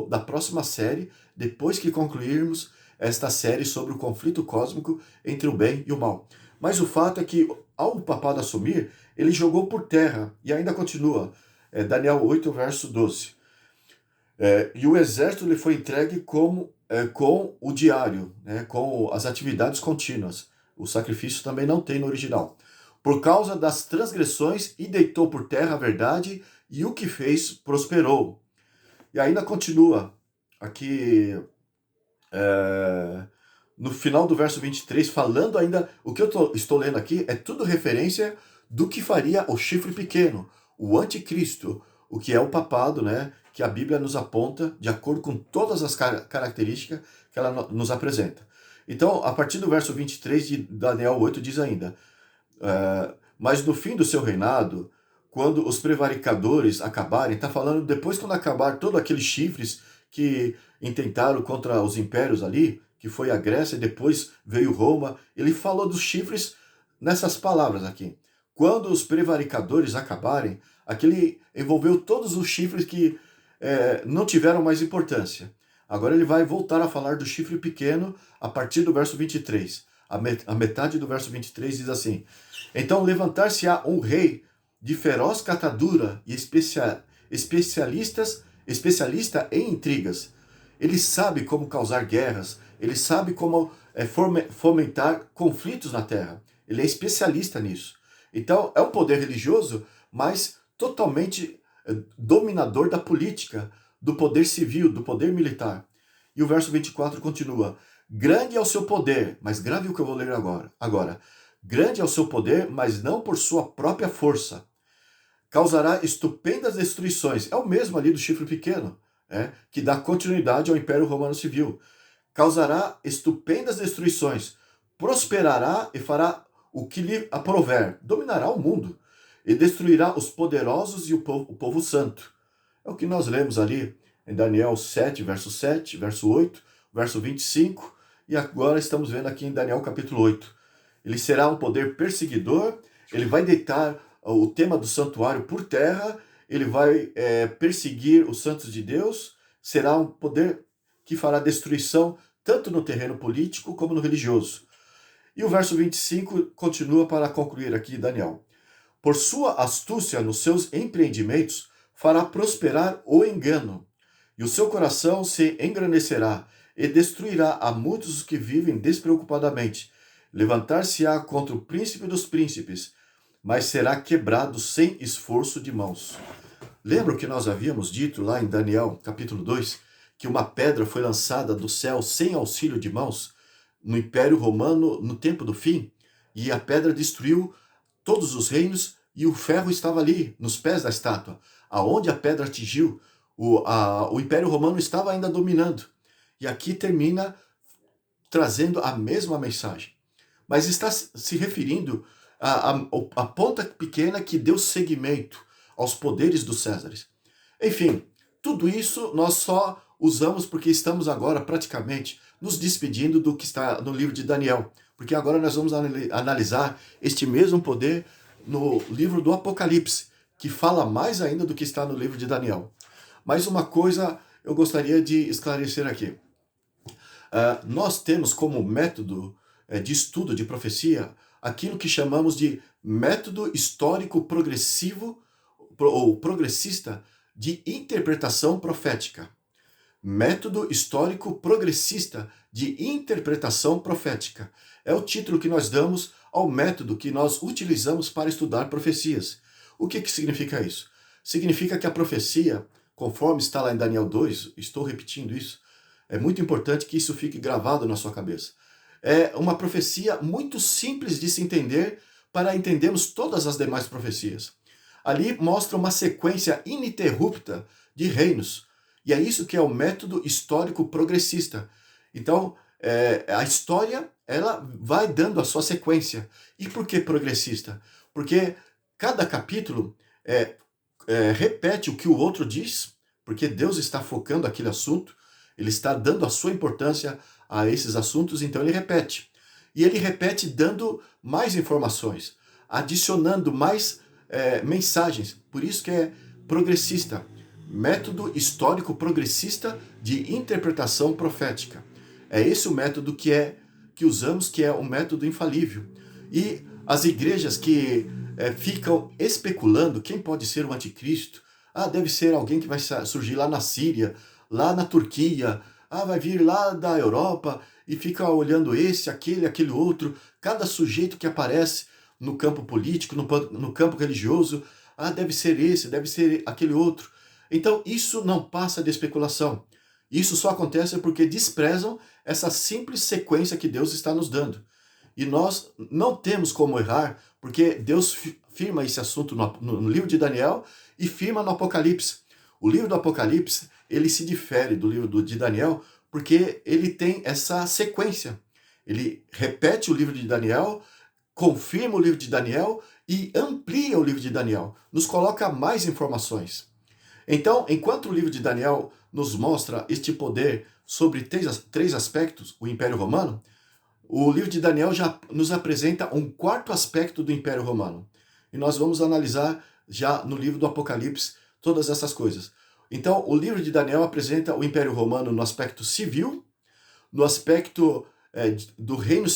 da próxima série, depois que concluirmos esta série sobre o conflito cósmico entre o bem e o mal. Mas o fato é que, ao papado assumir, ele jogou por terra, e ainda continua, Daniel 8, verso 12. E o exército lhe foi entregue com o diário, com as atividades contínuas. O sacrifício também não tem no original. Por causa das transgressões, e deitou por terra a verdade, e o que fez prosperou. E ainda continua aqui no final do verso 23, falando ainda, o que eu estou lendo aqui é tudo referência do que faria o chifre pequeno, o anticristo, o que é o papado, né, que a Bíblia nos aponta de acordo com todas as características que ela nos apresenta. Então, a partir do verso 23 de Daniel 8 diz ainda: mas no fim do seu reinado, quando os prevaricadores acabarem, está falando depois quando acabar todos aqueles chifres que intentaram contra os impérios ali, que foi a Grécia e depois veio Roma, ele falou dos chifres nessas palavras aqui. Quando os prevaricadores acabarem, aquele envolveu todos os chifres que não tiveram mais importância. Agora ele vai voltar a falar do chifre pequeno a partir do verso 23. A metade do verso 23 diz assim: Então levantar-se-á um rei de feroz catadura e especialista em intrigas. Ele sabe como causar guerras, ele sabe como fomentar conflitos na terra. Ele é especialista nisso. Então, é um poder religioso, mas totalmente dominador da política, do poder civil, do poder militar. E o verso 24 continua: Grande é o seu poder, mas grave o que eu vou ler agora. Grande é o seu poder, mas não por sua própria força. Causará estupendas destruições. É o mesmo ali do chifre pequeno, que dá continuidade ao Império Romano Civil. Causará estupendas destruições. Prosperará e fará o que lhe aprouver. Dominará o mundo e destruirá os poderosos e o povo santo. É o que nós lemos ali em Daniel 7, verso 8, verso 25, e agora estamos vendo aqui em Daniel capítulo 8. Ele será um poder perseguidor, ele vai deitar o tema do santuário por terra, ele vai perseguir os santos de Deus, será um poder que fará destruição tanto no terreno político como no religioso. E o verso 25 continua para concluir aqui, Daniel. Por sua astúcia nos seus empreendimentos, fará prosperar o engano, e o seu coração se engrandecerá, e destruirá a muitos os que vivem despreocupadamente. Levantar-se-á contra o príncipe dos príncipes, mas será quebrado sem esforço de mãos. Lembra o que nós havíamos dito lá em Daniel, capítulo 2, que uma pedra foi lançada do céu sem auxílio de mãos no Império Romano no tempo do fim, e a pedra destruiu todos os reinos e o ferro estava ali, nos pés da estátua. Aonde a pedra atingiu, o Império Romano estava ainda dominando. E aqui termina trazendo a mesma mensagem. Mas está se referindo à ponta pequena que deu seguimento aos poderes dos Césares. Enfim, tudo isso nós só usamos porque estamos agora praticamente nos despedindo do que está no livro de Daniel. Porque agora nós vamos analisar este mesmo poder no livro do Apocalipse, que fala mais ainda do que está no livro de Daniel. Mas uma coisa eu gostaria de esclarecer aqui. Nós temos como método de estudo de profecia aquilo que chamamos de método histórico progressivo ou progressista de interpretação profética. Método histórico progressista de interpretação profética. É o título que nós damos ao método que nós utilizamos para estudar profecias. O que significa isso? Significa que a profecia, conforme está lá em Daniel 2, estou repetindo isso, é muito importante que isso fique gravado na sua cabeça. É uma profecia muito simples de se entender para entendermos todas as demais profecias. Ali mostra uma sequência ininterrupta de reinos. E é isso que é o método histórico progressista. Então, a história, ela vai dando a sua sequência. E por que progressista? Porque cada capítulo repete o que o outro diz, porque Deus está focando aquele assunto, ele está dando a sua importância a esses assuntos, então ele repete. E ele repete dando mais informações, adicionando mais mensagens. Por isso que é progressista. Método histórico progressista de interpretação profética. É esse o método que usamos, que é um método infalível. E as igrejas que ficam especulando quem pode ser o anticristo, deve ser alguém que vai surgir lá na Síria, lá na Turquia, vai vir lá da Europa, e fica olhando esse, aquele outro, cada sujeito que aparece no campo político, no campo religioso, deve ser esse, deve ser aquele outro. Então, isso não passa de especulação. Isso só acontece porque desprezam essa simples sequência que Deus está nos dando. E nós não temos como errar, porque Deus firma esse assunto no livro de Daniel e firma no Apocalipse. O livro do Apocalipse, ele se difere do livro de Daniel porque ele tem essa sequência. Ele repete o livro de Daniel, confirma o livro de Daniel e amplia o livro de Daniel. Nos coloca mais informações. Então, enquanto o livro de Daniel nos mostra este poder sobre três aspectos, o Império Romano, o livro de Daniel já nos apresenta um quarto aspecto do Império Romano. E nós vamos analisar já no livro do Apocalipse todas essas coisas. Então, o livro de Daniel apresenta o Império Romano no aspecto civil, no aspecto do reino,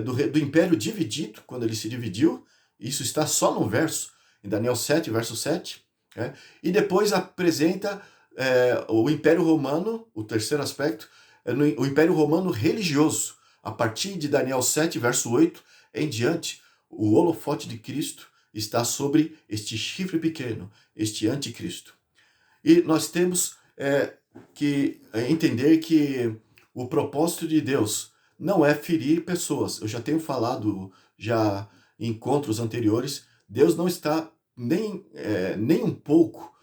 do Império dividido, quando ele se dividiu. Isso está só no verso, em Daniel 7, verso 7. E depois apresenta o Império Romano, o terceiro aspecto, o Império Romano religioso. A partir de Daniel 7, verso 8 em diante, o holofote de Cristo está sobre este chifre pequeno, este anticristo. E nós temos que entender que o propósito de Deus não é ferir pessoas. Eu já tenho falado já em encontros anteriores, Deus não está nem um pouco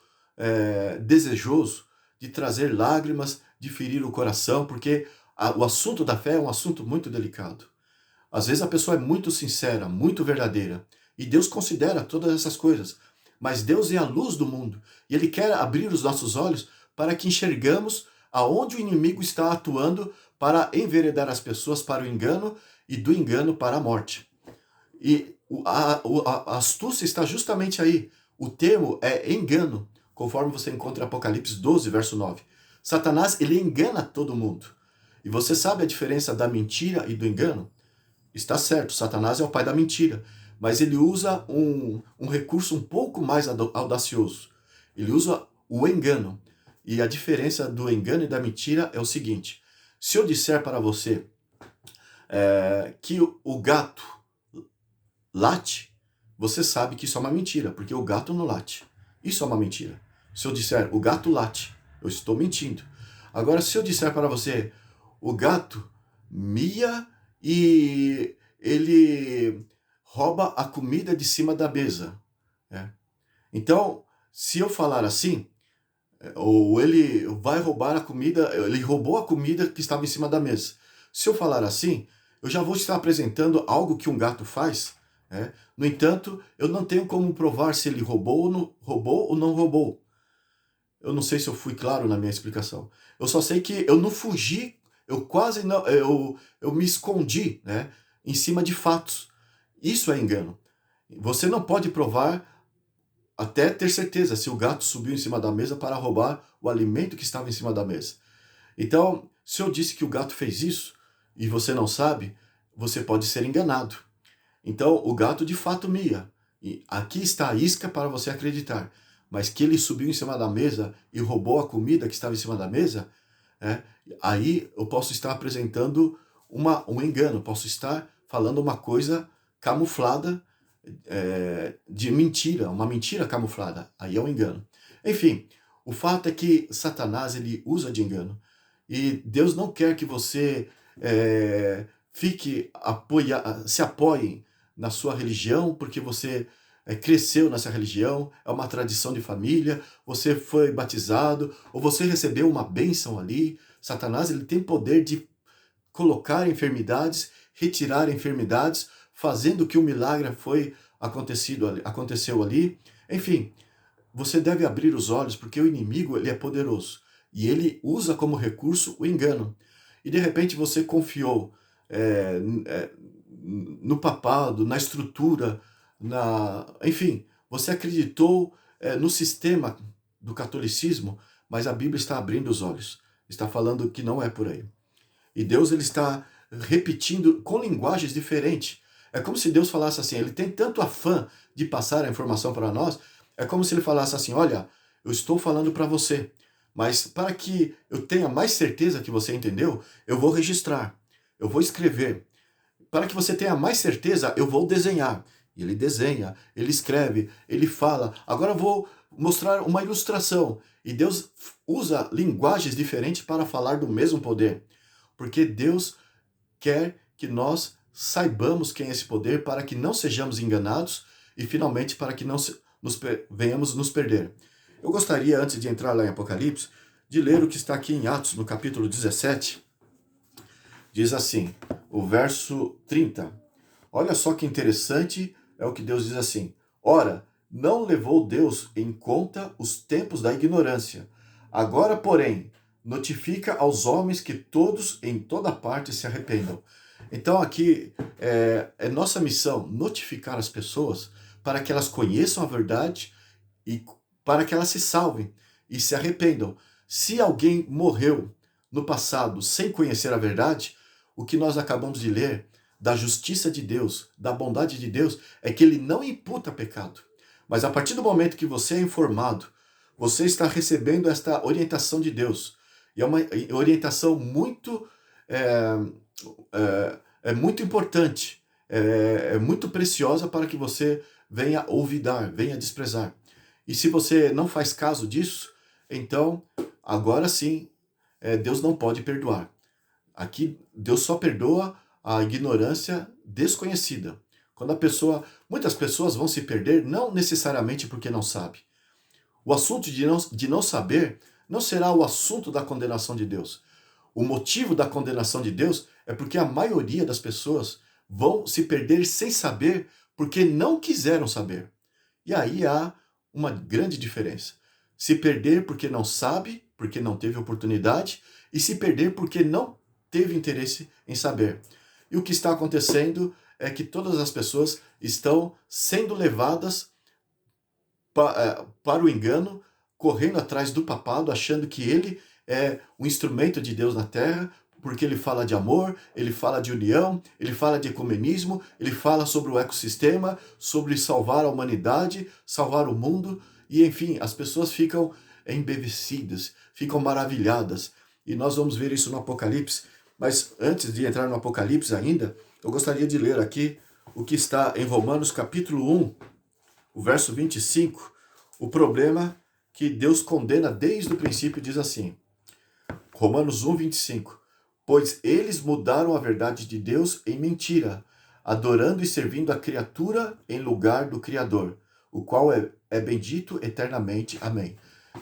desejoso de trazer lágrimas, de ferir o coração, porque o assunto da fé é um assunto muito delicado. Às vezes a pessoa é muito sincera, muito verdadeira, e Deus considera todas essas coisas. Mas Deus é a luz do mundo, e Ele quer abrir os nossos olhos para que enxergamos aonde o inimigo está atuando para enveredar as pessoas para o engano e do engano para a morte. E A astúcia está justamente aí. O termo é engano, conforme você encontra em Apocalipse 12, verso 9. Satanás, ele engana todo mundo. E você sabe a diferença da mentira e do engano? Está certo, Satanás é o pai da mentira, mas ele usa um recurso um pouco mais audacioso. Ele usa o engano. E a diferença do engano e da mentira é o seguinte: se eu disser para você que o gato late, você sabe que isso é uma mentira, porque o gato não late. Isso é uma mentira. Se eu disser o gato late, eu estou mentindo. Agora, se eu disser para você o gato mia e ele rouba a comida de cima da mesa, né? Então, se eu falar assim, ou ele vai roubar a comida, ele roubou a comida que estava em cima da mesa. Se eu falar assim, eu já vou estar apresentando algo que um gato faz, né? No entanto, eu não tenho como provar se ele roubou ou não roubou. Eu não sei se eu fui claro na minha explicação. Eu só sei que eu não fugi, eu quase não, eu me escondi, né, em cima de fatos. Isso é engano. Você não pode provar até ter certeza se o gato subiu em cima da mesa para roubar o alimento que estava em cima da mesa. Então, se eu disse que o gato fez isso e você não sabe, você pode ser enganado. Então, o gato de fato mia. E aqui está a isca para você acreditar. Mas que ele subiu em cima da mesa e roubou a comida que estava em cima da mesa, é, aí eu posso estar apresentando um engano, posso estar falando uma coisa camuflada, de mentira, uma mentira camuflada. Aí é um engano. Enfim, o fato é que Satanás ele usa de engano. E Deus não quer que você se apoie na sua religião, porque você cresceu nessa religião, é uma tradição de família, você foi batizado, ou você recebeu uma bênção ali. Satanás ele tem poder de colocar enfermidades, retirar enfermidades, fazendo que o milagre aconteceu ali. Enfim, você deve abrir os olhos, porque o inimigo ele é poderoso. E ele usa como recurso o engano. E de repente você confiou no papado, na estrutura, enfim, você acreditou no sistema do catolicismo, mas a Bíblia está abrindo os olhos. Está falando que não é por aí. E Deus ele está repetindo com linguagens diferentes. É como se Deus falasse assim, ele tem tanto afã de passar a informação para nós, é como se ele falasse assim, olha, eu estou falando para você, mas para que eu tenha mais certeza que você entendeu, eu vou registrar, eu vou escrever. Para que você tenha mais certeza, eu vou desenhar. E ele desenha, ele escreve, ele fala. Agora eu vou mostrar uma ilustração. E Deus usa linguagens diferentes para falar do mesmo poder. Porque Deus quer que nós saibamos quem é esse poder para que não sejamos enganados e finalmente para que não venhamos nos perder. Eu gostaria, antes de entrar lá em Apocalipse, de ler o que está aqui em Atos, no capítulo 17. Diz assim, o verso 30. Olha só que interessante é o que Deus diz assim. Ora, não levou Deus em conta os tempos da ignorância. Agora, porém, notifica aos homens que todos em toda parte se arrependam. Então aqui é nossa missão notificar as pessoas para que elas conheçam a verdade e para que elas se salvem e se arrependam. Se alguém morreu no passado sem conhecer a verdade, o que nós acabamos de ler da justiça de Deus, da bondade de Deus, é que ele não imputa pecado. Mas a partir do momento que você é informado, você está recebendo esta orientação de Deus. E é uma orientação muito, muito importante, é muito preciosa para que você venha olvidar, venha desprezar. E se você não faz caso disso, então, agora sim, Deus não pode perdoar. Aqui, Deus só perdoa a ignorância desconhecida. Muitas pessoas vão se perder não necessariamente porque não sabe. O assunto de não saber não será o assunto da condenação de Deus. O motivo da condenação de Deus é porque a maioria das pessoas vão se perder sem saber porque não quiseram saber. E aí há uma grande diferença. Se perder porque não sabe, porque não teve oportunidade, e se perder porque não teve interesse em saber. E o que está acontecendo é que todas as pessoas estão sendo levadas para o engano, correndo atrás do papado, achando que ele é um instrumento de Deus na terra, porque ele fala de amor, ele fala de união, ele fala de ecumenismo, ele fala sobre o ecossistema, sobre salvar a humanidade, salvar o mundo, e enfim, as pessoas ficam embevecidas, ficam maravilhadas. E nós vamos ver isso no Apocalipse. Mas antes de entrar no Apocalipse ainda, eu gostaria de ler aqui o que está em Romanos capítulo 1, o verso 25, o problema que Deus condena desde o princípio diz assim, Romanos 1, 25, pois eles mudaram a verdade de Deus em mentira, adorando e servindo a criatura em lugar do Criador, o qual é bendito eternamente. Amém.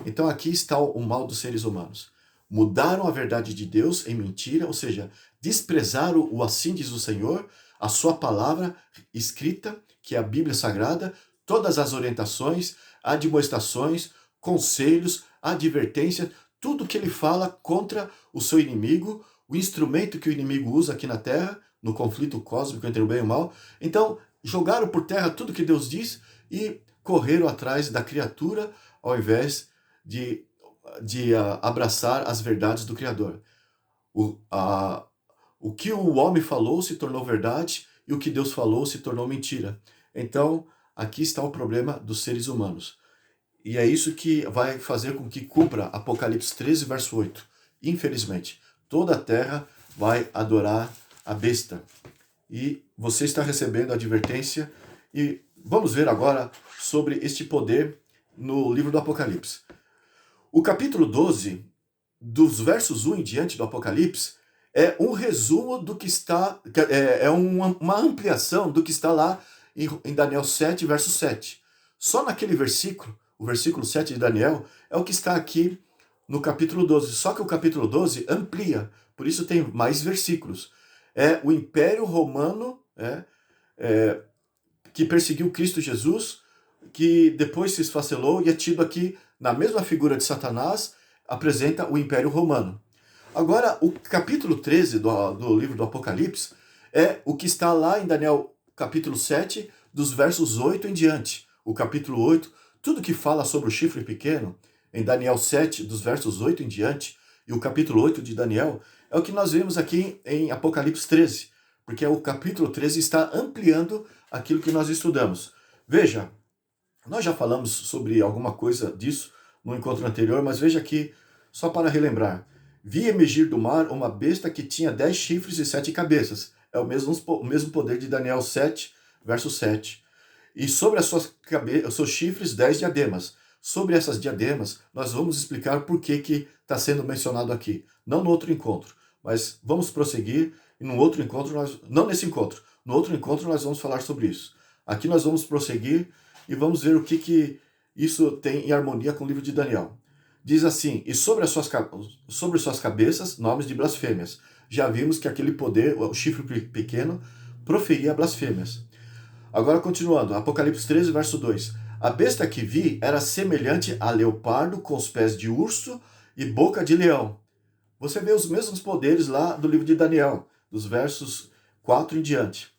Então aqui está o mal dos seres humanos. Mudaram a verdade de Deus em mentira, ou seja, desprezaram o assim diz o Senhor, a sua palavra escrita, que é a Bíblia Sagrada, todas as orientações, admoestações, conselhos, advertências, tudo que ele fala contra o seu inimigo, o instrumento que o inimigo usa aqui na Terra, no conflito cósmico entre o bem e o mal. Então, jogaram por terra tudo que Deus diz e correram atrás da criatura, ao invés de abraçar as verdades do Criador. O que o homem falou se tornou verdade e o que Deus falou se tornou mentira. Então, aqui está o problema dos seres humanos. E é isso que vai fazer com que cumpra Apocalipse 13, verso 8. Infelizmente, toda a terra vai adorar a besta. E você está recebendo a advertência. E vamos ver agora sobre este poder no livro do Apocalipse. O capítulo 12, dos versos 1 em diante do Apocalipse, é um resumo do que está, uma ampliação do que está lá em Daniel 7, verso 7. Só naquele versículo, o versículo 7 de Daniel, é o que está aqui no capítulo 12. Só que o capítulo 12 amplia, por isso tem mais versículos. É o Império Romano que perseguiu Cristo Jesus, que depois se esfacelou e é tido aqui, na mesma figura de Satanás, apresenta o Império Romano. Agora, o capítulo 13 do livro do Apocalipse é o que está lá em Daniel capítulo 7, dos versos 8 em diante. O capítulo 8, tudo que fala sobre o chifre pequeno, em Daniel 7, dos versos 8 em diante, e o capítulo 8 de Daniel, é o que nós vemos aqui em Apocalipse 13, porque o capítulo 13 está ampliando aquilo que nós estudamos. Veja, nós já falamos sobre alguma coisa disso no encontro anterior, mas veja aqui, só para relembrar. Vi emergir do mar uma besta que tinha 10 chifres e 7 cabeças. É o mesmo poder de Daniel 7, verso 7. E sobre os seus chifres, 10 diademas. Sobre essas diademas, nós vamos explicar por que está sendo mencionado aqui. Não no outro encontro, mas vamos prosseguir. E no outro encontro, não nesse encontro, no outro encontro nós vamos falar sobre isso. Aqui nós vamos prosseguir e vamos ver o que isso tem em harmonia com o livro de Daniel. Diz assim, e sobre suas cabeças, nomes de blasfêmias. Já vimos que aquele poder, o chifre pequeno, proferia blasfêmias. Agora continuando, Apocalipse 13, verso 2. A besta que vi era semelhante a leopardo com os pés de urso e boca de leão. Você vê os mesmos poderes lá do livro de Daniel, dos versos 4 em diante.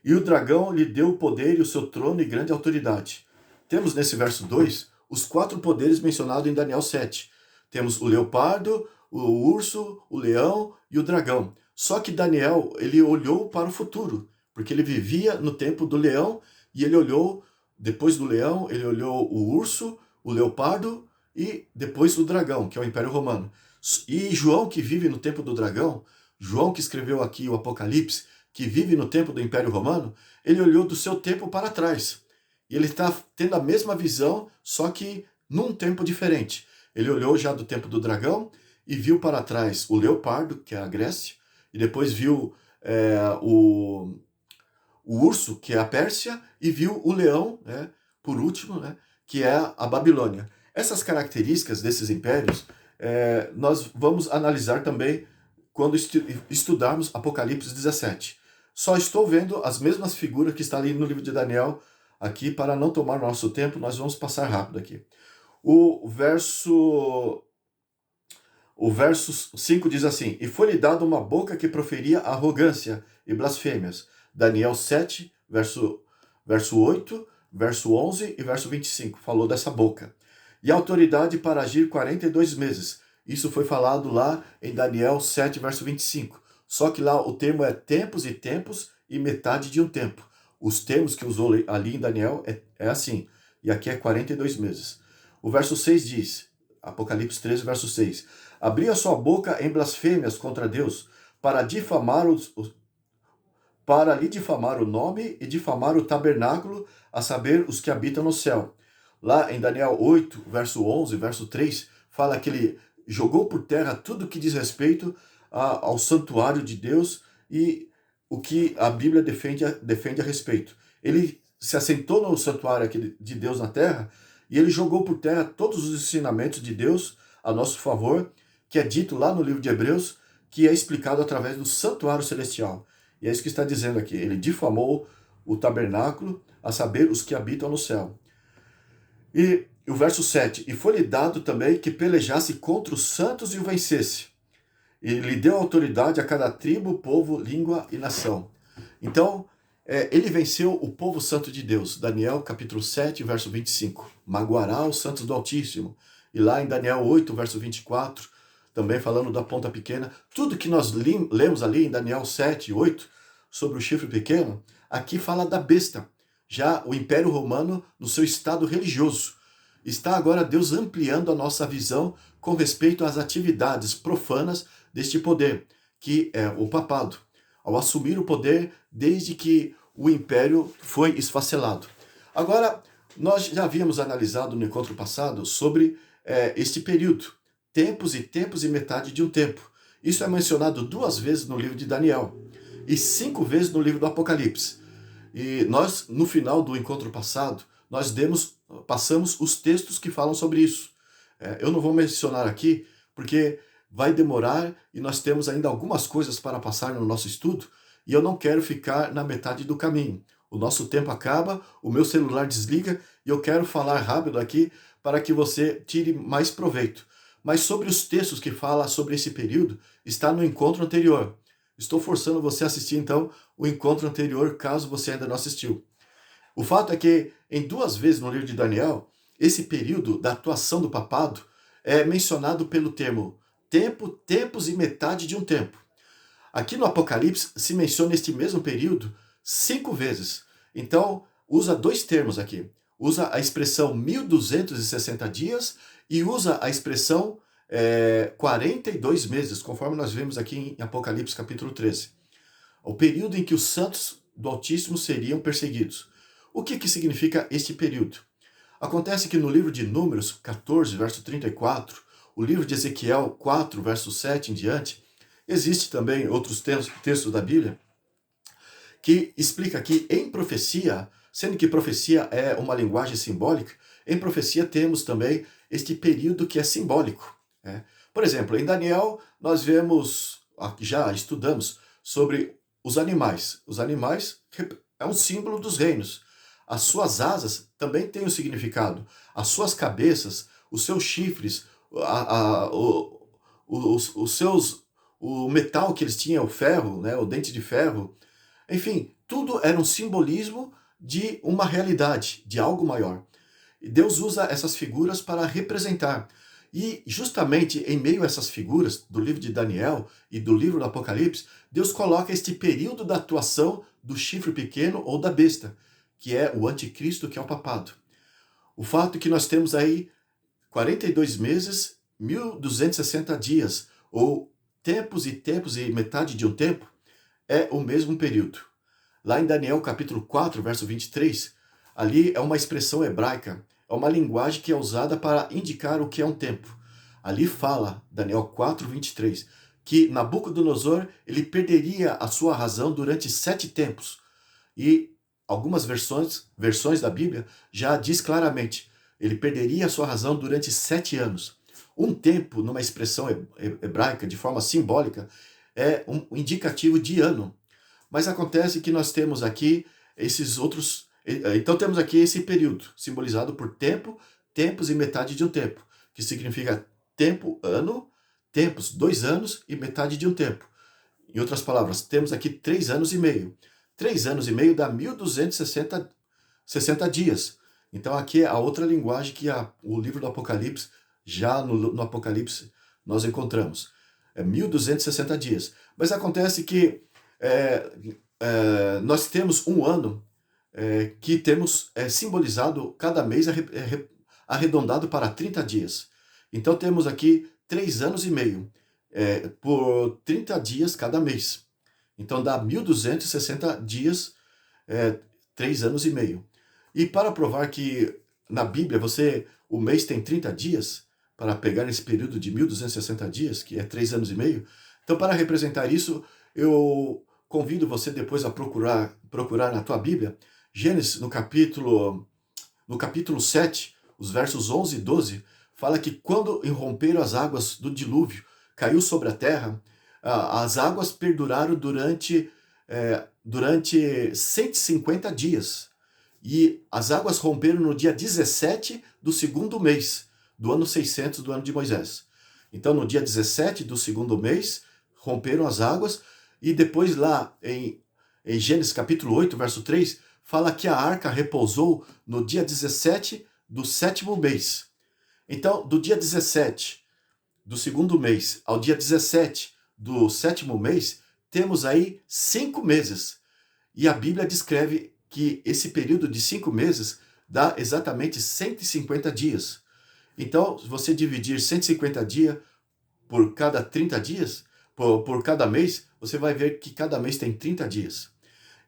E o dragão lhe deu o poder e o seu trono e grande autoridade. Temos nesse verso 2 os 4 poderes mencionados em Daniel 7. Temos o leopardo, o urso, o leão e o dragão. Só que Daniel, ele olhou para o futuro, porque ele vivia no tempo do leão e ele olhou, depois do leão, ele olhou o urso, o leopardo e depois o dragão, que é o Império Romano. E João, que vive no tempo do dragão, João que escreveu aqui o Apocalipse, que vive no tempo do Império Romano, ele olhou do seu tempo para trás. E ele está tendo a mesma visão, só que num tempo diferente. Ele olhou já do tempo do dragão e viu para trás o leopardo, que é a Grécia, e depois viu o urso, que é a Pérsia, e viu o leão, por último, que é a Babilônia. Essas características desses impérios, nós vamos analisar também quando estudarmos Apocalipse 17. Só estou vendo as mesmas figuras que está ali no livro de Daniel, aqui, para não tomar nosso tempo, nós vamos passar rápido aqui. O verso 5 diz assim, e foi-lhe dada uma boca que proferia arrogância e blasfêmias. Daniel 7, verso 8, verso 11 e verso 25. Falou dessa boca. E autoridade para agir 42 meses. Isso foi falado lá em Daniel 7, verso 25. Só que lá o termo é tempos e metade de um tempo. Os termos que usou ali em Daniel é assim. E aqui é 42 meses. O verso 6 diz, Apocalipse 13, verso 6. Abriu a sua boca em blasfêmias contra Deus, para lhe difamar o nome e difamar o tabernáculo, a saber, os que habitam no céu. Lá em Daniel 8, verso 11, verso 3, fala que ele jogou por terra tudo que diz respeito ao santuário de Deus e o que a Bíblia defende a respeito. Ele se assentou no santuário de Deus na terra e ele jogou por terra todos os ensinamentos de Deus a nosso favor, que é dito lá no livro de Hebreus, que é explicado através do santuário celestial. E é isso que está dizendo aqui. Ele difamou o tabernáculo, a saber, os que habitam no céu. E o verso 7. E foi-lhe dado também que pelejasse contra os santos e o vencesse. E lhe deu autoridade a cada tribo, povo, língua e nação. Então, ele venceu o povo santo de Deus. Daniel capítulo 7, verso 25. Magoará os santos do Altíssimo. E lá em Daniel 8, verso 24, também falando da ponta pequena, tudo que nós lemos ali em Daniel 7, 8, sobre o chifre pequeno, aqui fala da besta. Já o Império Romano, no seu estado religioso, está agora Deus ampliando a nossa visão com respeito às atividades profanas deste poder, que é o papado, ao assumir o poder desde que o império foi esfacelado. Agora, nós já havíamos analisado no encontro passado sobre este período, tempos e metade de um tempo. Isso é mencionado 2 vezes no livro de Daniel e 5 vezes no livro do Apocalipse. E nós, no final do encontro passado, passamos os textos que falam sobre isso. Eu não vou mencionar aqui, porque vai demorar e nós temos ainda algumas coisas para passar no nosso estudo, e eu não quero ficar na metade do caminho. O nosso tempo acaba, o meu celular desliga, e eu quero falar rápido aqui para que você tire mais proveito. Mas sobre os textos que falam sobre esse período, está no encontro anterior. Estou forçando você a assistir, então, o encontro anterior, caso você ainda não assistiu. O fato é que, em 2 vezes no livro de Daniel, esse período da atuação do papado é mencionado pelo termo tempo, tempos e metade de um tempo. Aqui no Apocalipse se menciona este mesmo período 5 vezes. Então, usa 2 termos aqui. Usa a expressão 1260 dias e usa a expressão 42 meses, conforme nós vemos aqui em Apocalipse capítulo 13. O período em que os santos do Altíssimo seriam perseguidos. O que significa este período? Acontece que no livro de Números 14, verso 34, o livro de Ezequiel 4, verso 7 em diante, existe também outros textos da Bíblia que explica que em profecia, sendo que profecia é uma linguagem simbólica, em profecia temos também este período que é simbólico. Por exemplo, em Daniel nós já estudamos sobre os animais. Os animais é um símbolo dos reinos. As suas asas também têm um significado. As suas cabeças, os seus chifres, o metal que eles tinham, o ferro, o dente de ferro, enfim, tudo era um simbolismo de uma realidade, de algo maior. E Deus usa essas figuras para representar. E justamente em meio a essas figuras do livro de Daniel e do livro do Apocalipse, Deus coloca este período da atuação do chifre pequeno ou da besta, que é o anticristo, que é o papado. O fato é que nós temos aí 42 meses, 1260 dias, ou tempos e metade de um tempo, é o mesmo período. Lá em Daniel capítulo 4, verso 23, ali é uma expressão hebraica, é uma linguagem que é usada para indicar o que é um tempo. Ali fala, Daniel 4, 23, que Nabucodonosor ele perderia a sua razão durante 7 tempos. E algumas versões da Bíblia já diz claramente, ele perderia a sua razão durante 7 anos. Um tempo, numa expressão hebraica, de forma simbólica, é um indicativo de ano. Mas acontece que nós temos aqui esses outros... Então temos aqui esse período, simbolizado por tempo, tempos e metade de um tempo, que significa tempo, ano, tempos, 2 anos e metade de um tempo. Em outras palavras, temos aqui 3 anos e meio. 3 anos e meio dá 1260 dias. Então aqui é a outra linguagem que o livro do Apocalipse, já no Apocalipse, nós encontramos. É 1260 dias. Mas acontece que nós temos um ano que temos simbolizado cada mês arredondado para 30 dias. Então temos aqui 3 anos e meio por 30 dias cada mês. Então dá 1260 dias, 3 anos e meio. E para provar que na Bíblia o mês tem 30 dias, para pegar esse período de 1260 dias, que é 3 anos e meio, então para representar isso, eu convido você depois a procurar na tua Bíblia, Gênesis no capítulo 7, os versos 11 e 12, fala que quando irromperam as águas do dilúvio, caiu sobre a terra, as águas perduraram durante 150 dias. E as águas romperam no dia 17 do segundo mês, do ano 600 do ano de Moisés. Então, no dia 17 do segundo mês, romperam as águas, e depois lá em Gênesis capítulo 8, verso 3, fala que a arca repousou no dia 17 do sétimo mês. Então, do dia 17 do segundo mês ao dia 17 do sétimo mês, temos aí 5 meses. E a Bíblia descreve que esse período de 5 meses dá exatamente 150 dias. Então, se você dividir 150 dias por cada 30 dias, por cada mês, você vai ver que cada mês tem 30 dias.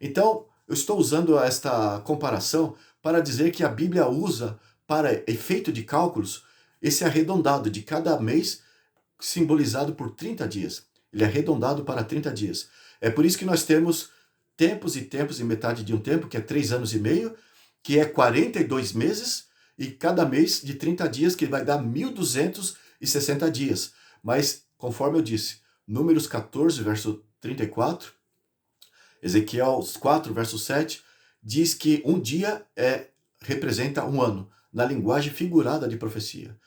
Então, eu estou usando esta comparação para dizer que a Bíblia usa, para efeito de cálculos, esse arredondado de cada mês simbolizado por 30 dias. Ele é arredondado para 30 dias. É por isso que nós temos tempos e metade de um tempo, que é 3 anos e meio, que é 42 meses, e cada mês de 30 dias, que vai dar 1260 dias. Mas, conforme eu disse, Números 14, verso 34, Ezequiel 4, verso 7, diz que um dia representa um ano, na linguagem figurada de profecia.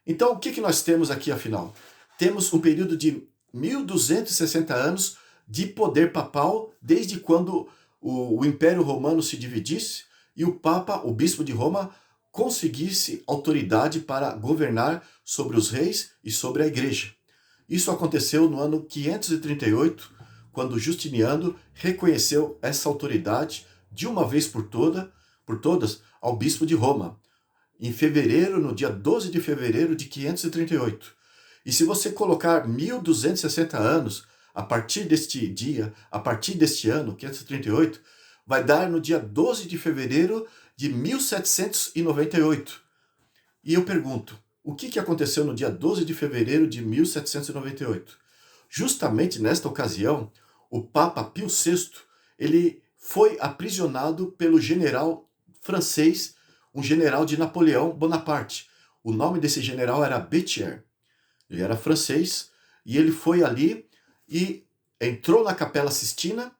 Então, o que nós temos aqui, afinal? Temos um período de 1260 anos de poder papal, desde quando o Império Romano se dividisse e o Papa, o Bispo de Roma, conseguisse autoridade para governar sobre os reis e sobre a Igreja. Isso aconteceu no ano 538, quando Justiniano reconheceu essa autoridade de uma vez por todas ao Bispo de Roma, em fevereiro, no dia 12 de fevereiro de 538. E se você colocar 1260 anos a partir deste dia, a partir deste ano, 538, vai dar no dia 12 de fevereiro de 1798. E eu pergunto, o que aconteceu no dia 12 de fevereiro de 1798? Justamente nesta ocasião, o Papa Pio VI, ele foi aprisionado pelo general francês, um general de Napoleão Bonaparte. O nome desse general era Béthier. Ele era francês e ele foi ali e entrou na Capela Sistina,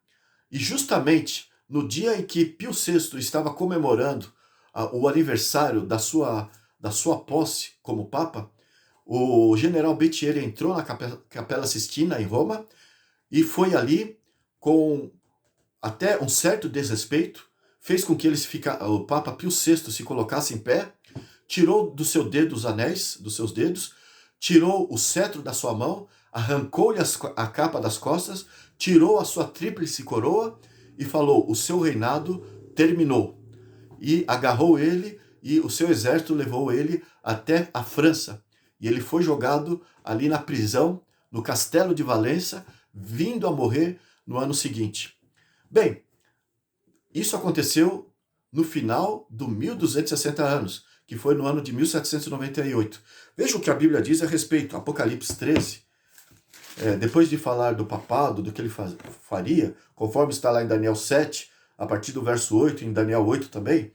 e justamente no dia em que Pio VI estava comemorando o aniversário da sua posse como Papa, o general Béthier entrou na Capela Sistina em Roma e foi ali com até um certo desrespeito, fez com que o Papa Pio VI se colocasse em pé, tirou do seu dedo os anéis dos seus dedos, tirou o cetro da sua mão, arrancou-lhe a capa das costas, tirou a sua tríplice coroa e falou: o seu reinado terminou. E agarrou ele e o seu exército levou ele até a França. E ele foi jogado ali na prisão, no Castelo de Valença, vindo a morrer no ano seguinte. Bem, isso aconteceu no final do 1260 anos, que foi no ano de 1798. Veja o que a Bíblia diz a respeito, Apocalipse 13. Depois de falar do papado, do que ele faria, conforme está lá em Daniel 7, a partir do verso 8, em Daniel 8 também.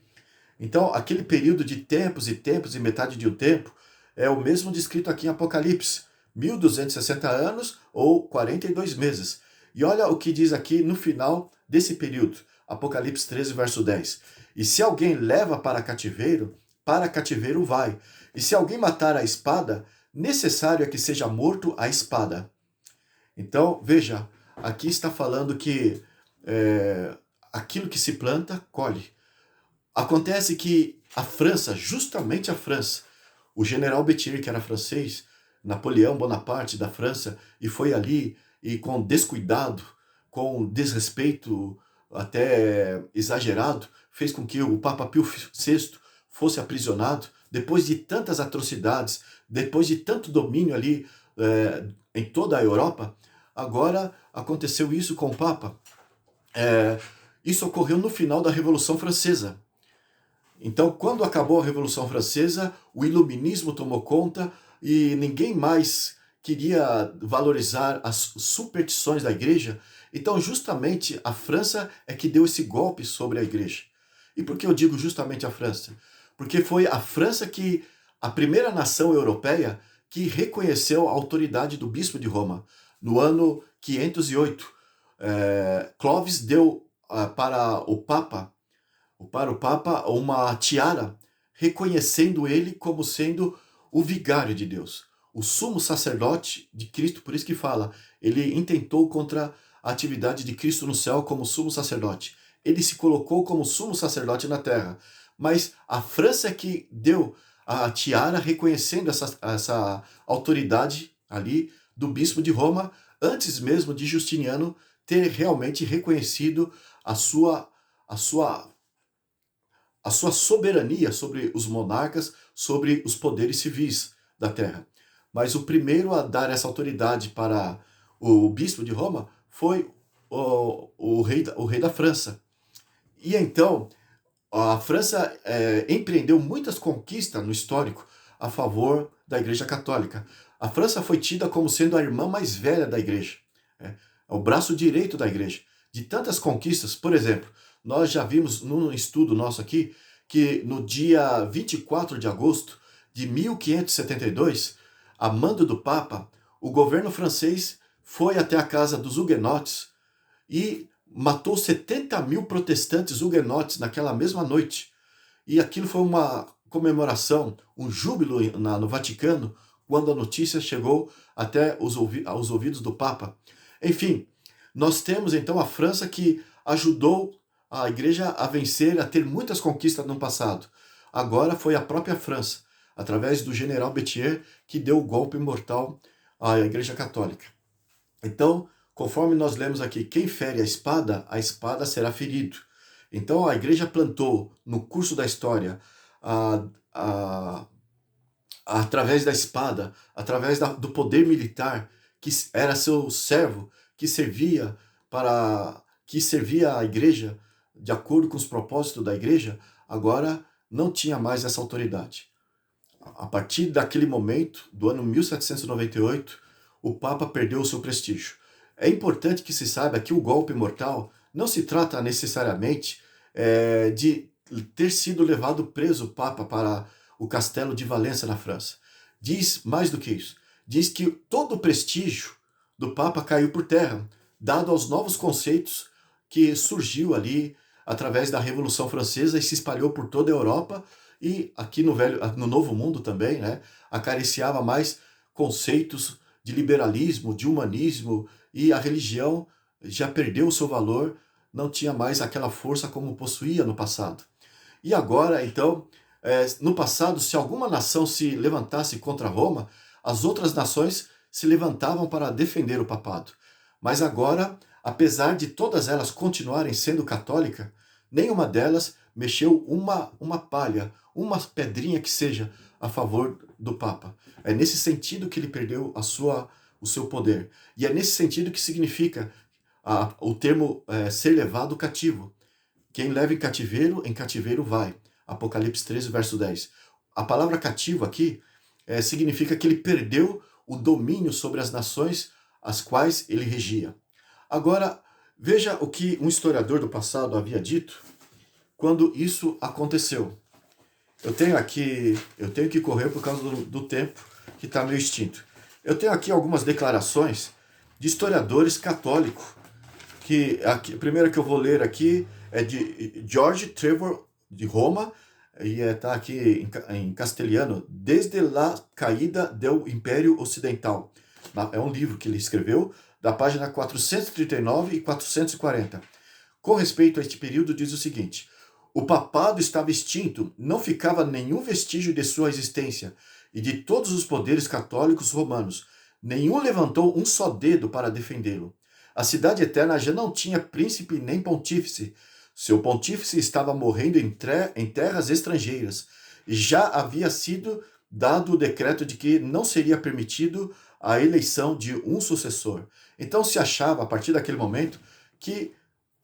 Então, aquele período de tempos e metade de um tempo é o mesmo descrito aqui em Apocalipse, 1260 anos ou 42 meses. E olha o que diz aqui no final desse período, Apocalipse 13, verso 10. E se alguém leva para cativeiro vai. E se alguém matar a espada, necessário é que seja morto a espada. Então, veja, aqui está falando que aquilo que se planta, colhe. Acontece que a França, justamente a França, o general Berthier, que era francês, Napoleão Bonaparte da França, e foi ali e com descuidado, com desrespeito até exagerado, fez com que o Papa Pio VI fosse aprisionado, depois de tantas atrocidades, depois de tanto domínio ali em toda a Europa. Agora aconteceu isso com o Papa. Isso ocorreu no final da Revolução Francesa. Então, quando acabou a Revolução Francesa, o iluminismo tomou conta e ninguém mais queria valorizar as superstições da igreja. Então, justamente a França é que deu esse golpe sobre a igreja. E por que eu digo justamente a França? Porque foi a França que, a primeira nação europeia que reconheceu a autoridade do bispo de Roma. No ano 508, Clovis deu para o Papa uma tiara, reconhecendo ele como sendo o vigário de Deus, o sumo sacerdote de Cristo. Por isso que fala, ele intentou contra a atividade de Cristo no céu como sumo sacerdote. Ele se colocou como sumo sacerdote na terra. Mas a França é que deu a tiara reconhecendo essa autoridade ali do bispo de Roma, antes mesmo de Justiniano ter realmente reconhecido a sua soberania sobre os monarcas, sobre os poderes civis da terra. Mas o primeiro a dar essa autoridade para o bispo de Roma foi o rei da França. E então, a França empreendeu muitas conquistas no histórico a favor da Igreja Católica. A França foi tida como sendo a irmã mais velha da Igreja, o braço direito da Igreja. De tantas conquistas, por exemplo, nós já vimos num estudo nosso aqui que no dia 24 de agosto de 1572, a mando do Papa, o governo francês foi até a casa dos huguenotes e matou 70 mil protestantes huguenotes naquela mesma noite. E aquilo foi uma comemoração, um júbilo no Vaticano, quando a notícia chegou até aos ouvidos do Papa. Enfim, nós temos então a França que ajudou a igreja a vencer, a ter muitas conquistas no passado. Agora foi a própria França, através do general Berthier, que deu o golpe mortal à Igreja Católica. Então, conforme nós lemos aqui, quem fere a espada será ferido. Então a igreja plantou no curso da história, através da espada, através do poder militar, que era seu servo, que servia a igreja de acordo com os propósitos da igreja, agora não tinha mais essa autoridade. A partir daquele momento, do ano 1798, o Papa perdeu o seu prestígio. É importante que se saiba que o golpe mortal não se trata necessariamente de ter sido levado preso o Papa para o castelo de Valença, na França. Diz mais do que isso. Diz que todo o prestígio do Papa caiu por terra, dado aos novos conceitos que surgiu ali através da Revolução Francesa e se espalhou por toda a Europa e aqui no Novo Mundo também, acariciava mais conceitos de liberalismo, de humanismo, e a religião já perdeu o seu valor, não tinha mais aquela força como possuía no passado. E agora, então, no passado, se alguma nação se levantasse contra Roma, as outras nações se levantavam para defender o papado. Mas agora, apesar de todas elas continuarem sendo católicas, nenhuma delas mexeu uma palha, uma pedrinha que seja a favor do Papa. É nesse sentido que ele perdeu o seu poder. E é nesse sentido que significa o termo ser levado cativo. Quem leva em cativeiro vai. Apocalipse 13, verso 10. A palavra cativo aqui significa que ele perdeu o domínio sobre as nações as quais ele regia. Agora, veja o que um historiador do passado havia dito quando isso aconteceu. Eu tenho que correr por causa do tempo que está meio extinto. Eu tenho aqui algumas declarações de historiadores católicos, a primeira que eu vou ler aqui é de George Trevor, de Roma, e está aqui em castelhano, Desde la Caída do Império Ocidental. É um livro que ele escreveu, da página 439 e 440. com respeito a este período, diz o seguinte: o papado estava extinto, não ficava nenhum vestígio de sua existência, e de todos os poderes católicos romanos, nenhum levantou um só dedo para defendê-lo. A cidade eterna já não tinha príncipe nem pontífice. Seu pontífice estava morrendo em terras estrangeiras, e já havia sido dado o decreto de que não seria permitido a eleição de um sucessor. Então se achava, a partir daquele momento, que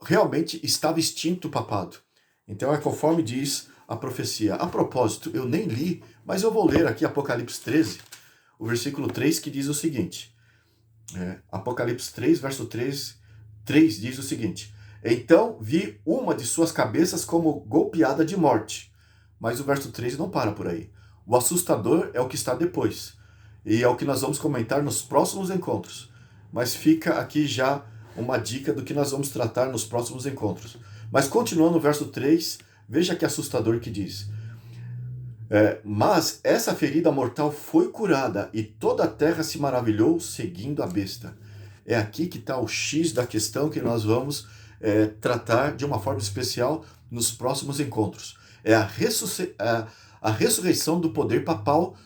realmente estava extinto o papado. Então é conforme diz a profecia. A propósito, eu nem li, mas eu vou ler aqui Apocalipse 13, o versículo 3, que diz o seguinte. Apocalipse 3, verso 3 diz o seguinte: então vi uma de suas cabeças como golpeada de morte. Mas o verso 3 não para por aí. O assustador é o que está depois. E é o que nós vamos comentar nos próximos encontros. Mas fica aqui já uma dica do que nós vamos tratar nos próximos encontros. Mas continuando no verso 3, veja que assustador que diz. Mas essa ferida mortal foi curada e toda a terra se maravilhou seguindo a besta. É aqui que está o X da questão que nós vamos tratar de uma forma especial nos próximos encontros. É a ressurreição do poder papal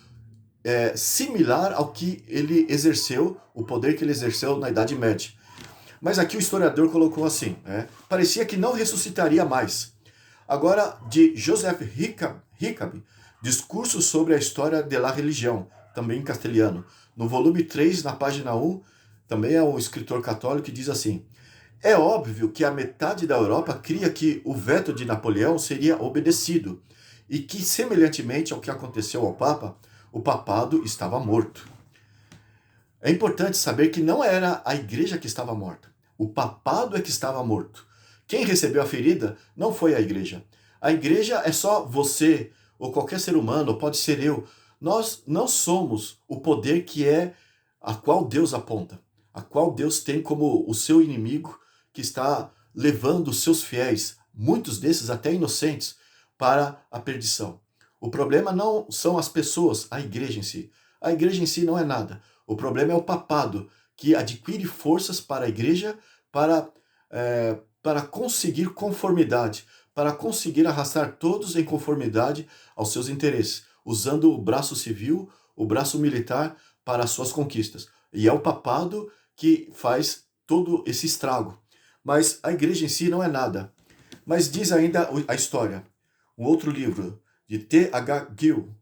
similar ao que ele exerceu, o poder que ele exerceu na Idade Média. Mas aqui o historiador colocou assim, parecia que não ressuscitaria mais. Agora, de Joseph Hickaby, Discurso sobre a História de la Religião, também em castelhano. No volume 3, na página 1, também é um escritor católico que diz assim: é óbvio que a metade da Europa cria que o veto de Napoleão seria obedecido e que, semelhantemente ao que aconteceu ao Papa, o papado estava morto. É importante saber que não era a igreja que estava morta. O papado é que estava morto. Quem recebeu a ferida não foi a igreja. A igreja é só você, ou qualquer ser humano, ou pode ser eu. Nós não somos o poder que é a qual Deus aponta, a qual Deus tem como o seu inimigo que está levando os seus fiéis, muitos desses até inocentes, para a perdição. O problema não são as pessoas, a igreja em si. A igreja em si não é nada. O problema é o papado, que adquire forças para a igreja para conseguir conformidade, para conseguir arrastar todos em conformidade aos seus interesses, usando o braço civil, o braço militar para as suas conquistas. E é o papado que faz todo esse estrago. Mas a igreja em si não é nada. Mas diz ainda a história. Um outro livro, de T.H. Gill,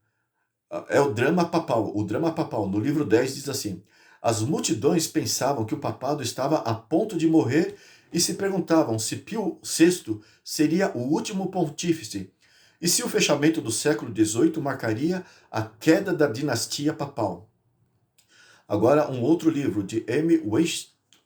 é o Drama Papal. O Drama Papal, no livro 10, diz assim: as multidões pensavam que o papado estava a ponto de morrer e se perguntavam se Pio VI seria o último pontífice e se o fechamento do século XVIII marcaria a queda da dinastia papal. Agora, um outro livro de M.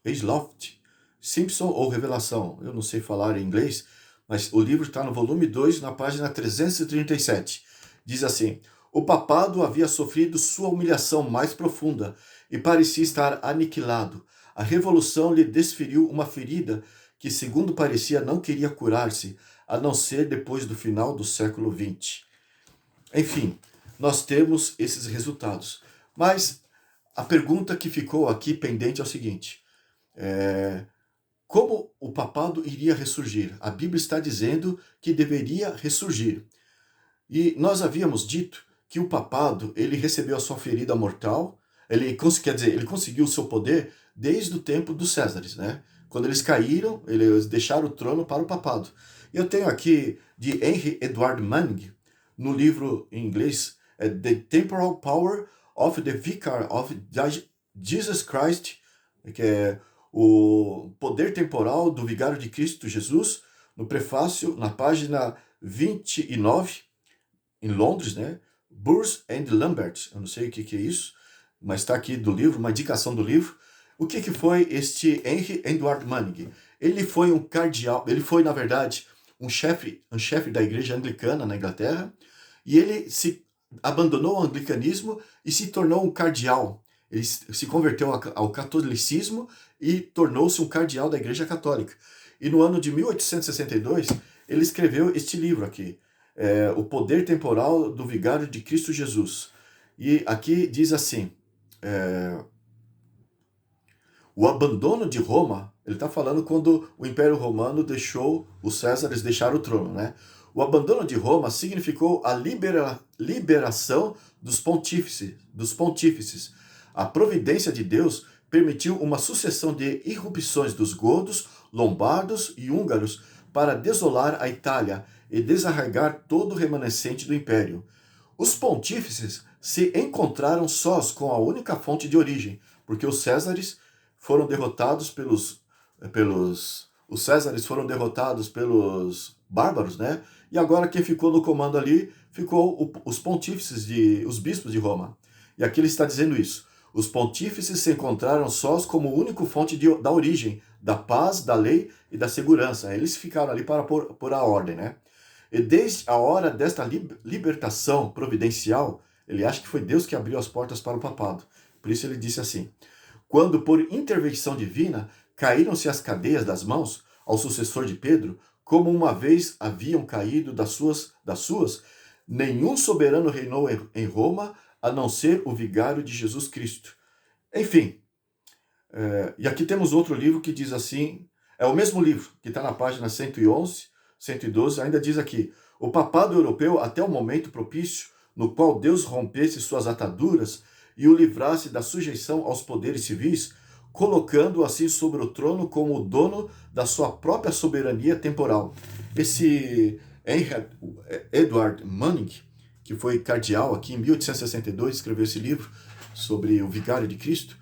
Weishaupt, Simpson ou Revelação. Eu não sei falar em inglês, mas o livro está no volume 2, na página 337. Diz assim: o papado havia sofrido sua humilhação mais profunda e parecia estar aniquilado. A revolução lhe desferiu uma ferida que, segundo parecia, não queria curar-se, a não ser depois do final do século XX. Enfim, nós temos esses resultados. Mas a pergunta que ficou aqui pendente é o seguinte: como o papado iria ressurgir? A Bíblia está dizendo que deveria ressurgir. E nós havíamos dito que o papado, ele recebeu a sua ferida mortal, ele conseguiu o seu poder desde o tempo dos Césares, né? Quando eles caíram, eles deixaram o trono para o papado. Eu tenho aqui de Henry Edward Manning, no livro em inglês, The Temporal Power of the Vicar of Jesus Christ, que é o poder temporal do vigário de Cristo Jesus, no prefácio, na página 29, em Londres, né? Burns and Lambert, eu não sei o que é isso, mas está aqui do livro, uma indicação do livro. O que foi este Henry Edward Manning? Ele foi um cardeal, ele foi, na verdade, um chefe da igreja anglicana na Inglaterra, e ele se abandonou o anglicanismo e se tornou um cardeal. Ele se converteu ao catolicismo e tornou-se um cardeal da igreja católica. E no ano de 1862, ele escreveu este livro aqui, O Poder Temporal do Vigário de Cristo Jesus. E aqui diz assim: O abandono de Roma, ele está falando quando o Império Romano deixou, os Césares deixaram o trono, né? O abandono de Roma significou a liberação dos pontífices. A providência de Deus permitiu uma sucessão de irrupções dos godos, lombardos e húngaros para desolar a Itália e desarraigar todo o remanescente do império. Os pontífices se encontraram sós com a única fonte de origem, porque os Césares foram derrotados os Césares foram derrotados pelos bárbaros, né? E agora quem ficou no comando ali ficou os pontífices, os bispos de Roma. E aqui ele está dizendo isso. Os pontífices se encontraram sós como única fonte da origem, da paz, da lei e da segurança. Eles ficaram ali para pôr a ordem, né? E desde a hora desta libertação providencial, ele acha que foi Deus que abriu as portas para o papado. Por isso ele disse assim: quando por intervenção divina caíram-se as cadeias das mãos ao sucessor de Pedro, como uma vez haviam caído das suas, nenhum soberano reinou em Roma, a não ser o vigário de Jesus Cristo. Enfim, e aqui temos outro livro que diz assim, é o mesmo livro, que está na página 111, 112, ainda diz aqui: o papado europeu até o momento propício, no qual Deus rompesse suas ataduras e o livrasse da sujeição aos poderes civis, colocando-o assim sobre o trono como o dono da sua própria soberania temporal. Esse Edward Manning, que foi cardeal aqui em 1862, escreveu esse livro sobre o vigário de Cristo,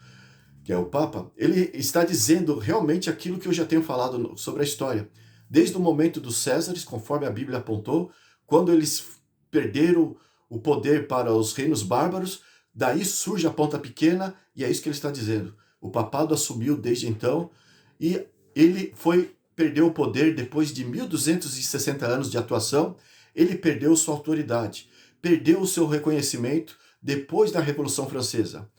que é o Papa, ele está dizendo realmente aquilo que eu já tenho falado sobre a história. Desde o momento dos Césares, conforme a Bíblia apontou, quando eles perderam o poder para os reinos bárbaros, daí surge a ponta pequena, e é isso que ele está dizendo. O papado assumiu desde então, e ele perdeu o poder depois de 1260 anos de atuação, ele perdeu sua autoridade, perdeu o seu reconhecimento depois da Revolução Francesa.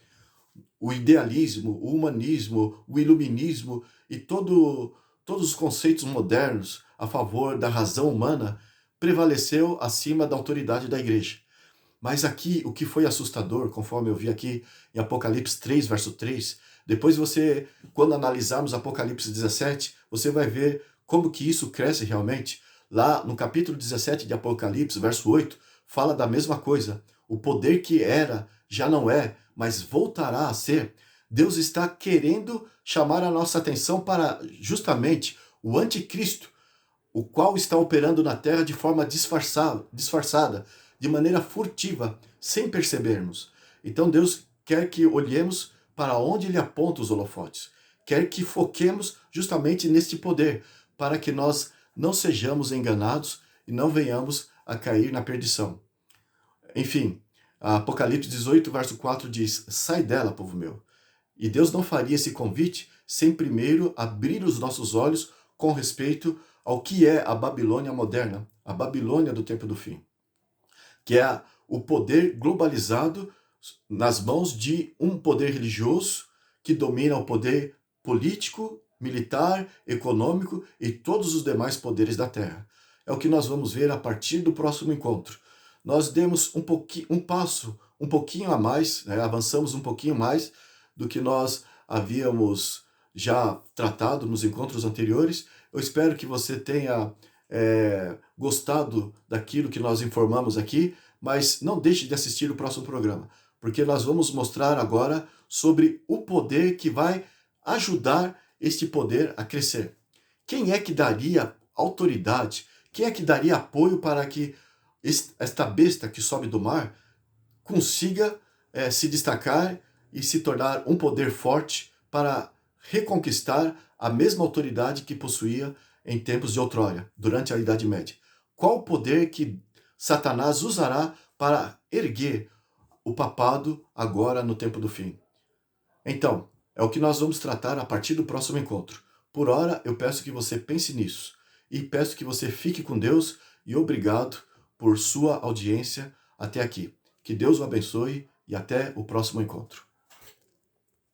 O idealismo, o humanismo, o iluminismo e todos os conceitos modernos a favor da razão humana prevaleceu acima da autoridade da igreja. Mas aqui, o que foi assustador, conforme eu vi aqui em Apocalipse 3, verso 3, depois quando analisarmos Apocalipse 17, você vai ver como que isso cresce realmente. Lá no capítulo 17 de Apocalipse, verso 8, fala da mesma coisa. O poder que era, já não é, mas voltará a ser. Deus está querendo chamar a nossa atenção para justamente o anticristo, o qual está operando na terra de forma disfarçada, de maneira furtiva, sem percebermos. Então Deus quer que olhemos para onde Ele aponta os holofotes. Quer que foquemos justamente neste poder, para que nós não sejamos enganados e não venhamos a cair na perdição. Enfim, Apocalipse 18, verso 4 diz: sai dela, povo meu. E Deus não faria esse convite sem primeiro abrir os nossos olhos com respeito ao que é a Babilônia moderna, a Babilônia do tempo do fim, que é o poder globalizado nas mãos de um poder religioso que domina o poder político, militar, econômico e todos os demais poderes da terra. É o que nós vamos ver a partir do próximo encontro. Nós demos um passo um pouquinho a mais, né? Avançamos um pouquinho mais do que nós havíamos já tratado nos encontros anteriores. Eu espero que você tenha gostado daquilo que nós informamos aqui, mas não deixe de assistir o próximo programa, porque nós vamos mostrar agora sobre o poder que vai ajudar este poder a crescer. Quem é que daria autoridade? Quem é que daria apoio para que esta besta que sobe do mar consiga se destacar e se tornar um poder forte para reconquistar a mesma autoridade que possuía em tempos de outrora, durante a Idade Média? Qual o poder que Satanás usará para erguer o papado agora no tempo do fim? Então, é o que nós vamos tratar a partir do próximo encontro. Por ora, eu peço que você pense nisso e peço que você fique com Deus e obrigado por sua audiência até aqui. Que Deus o abençoe e até o próximo encontro.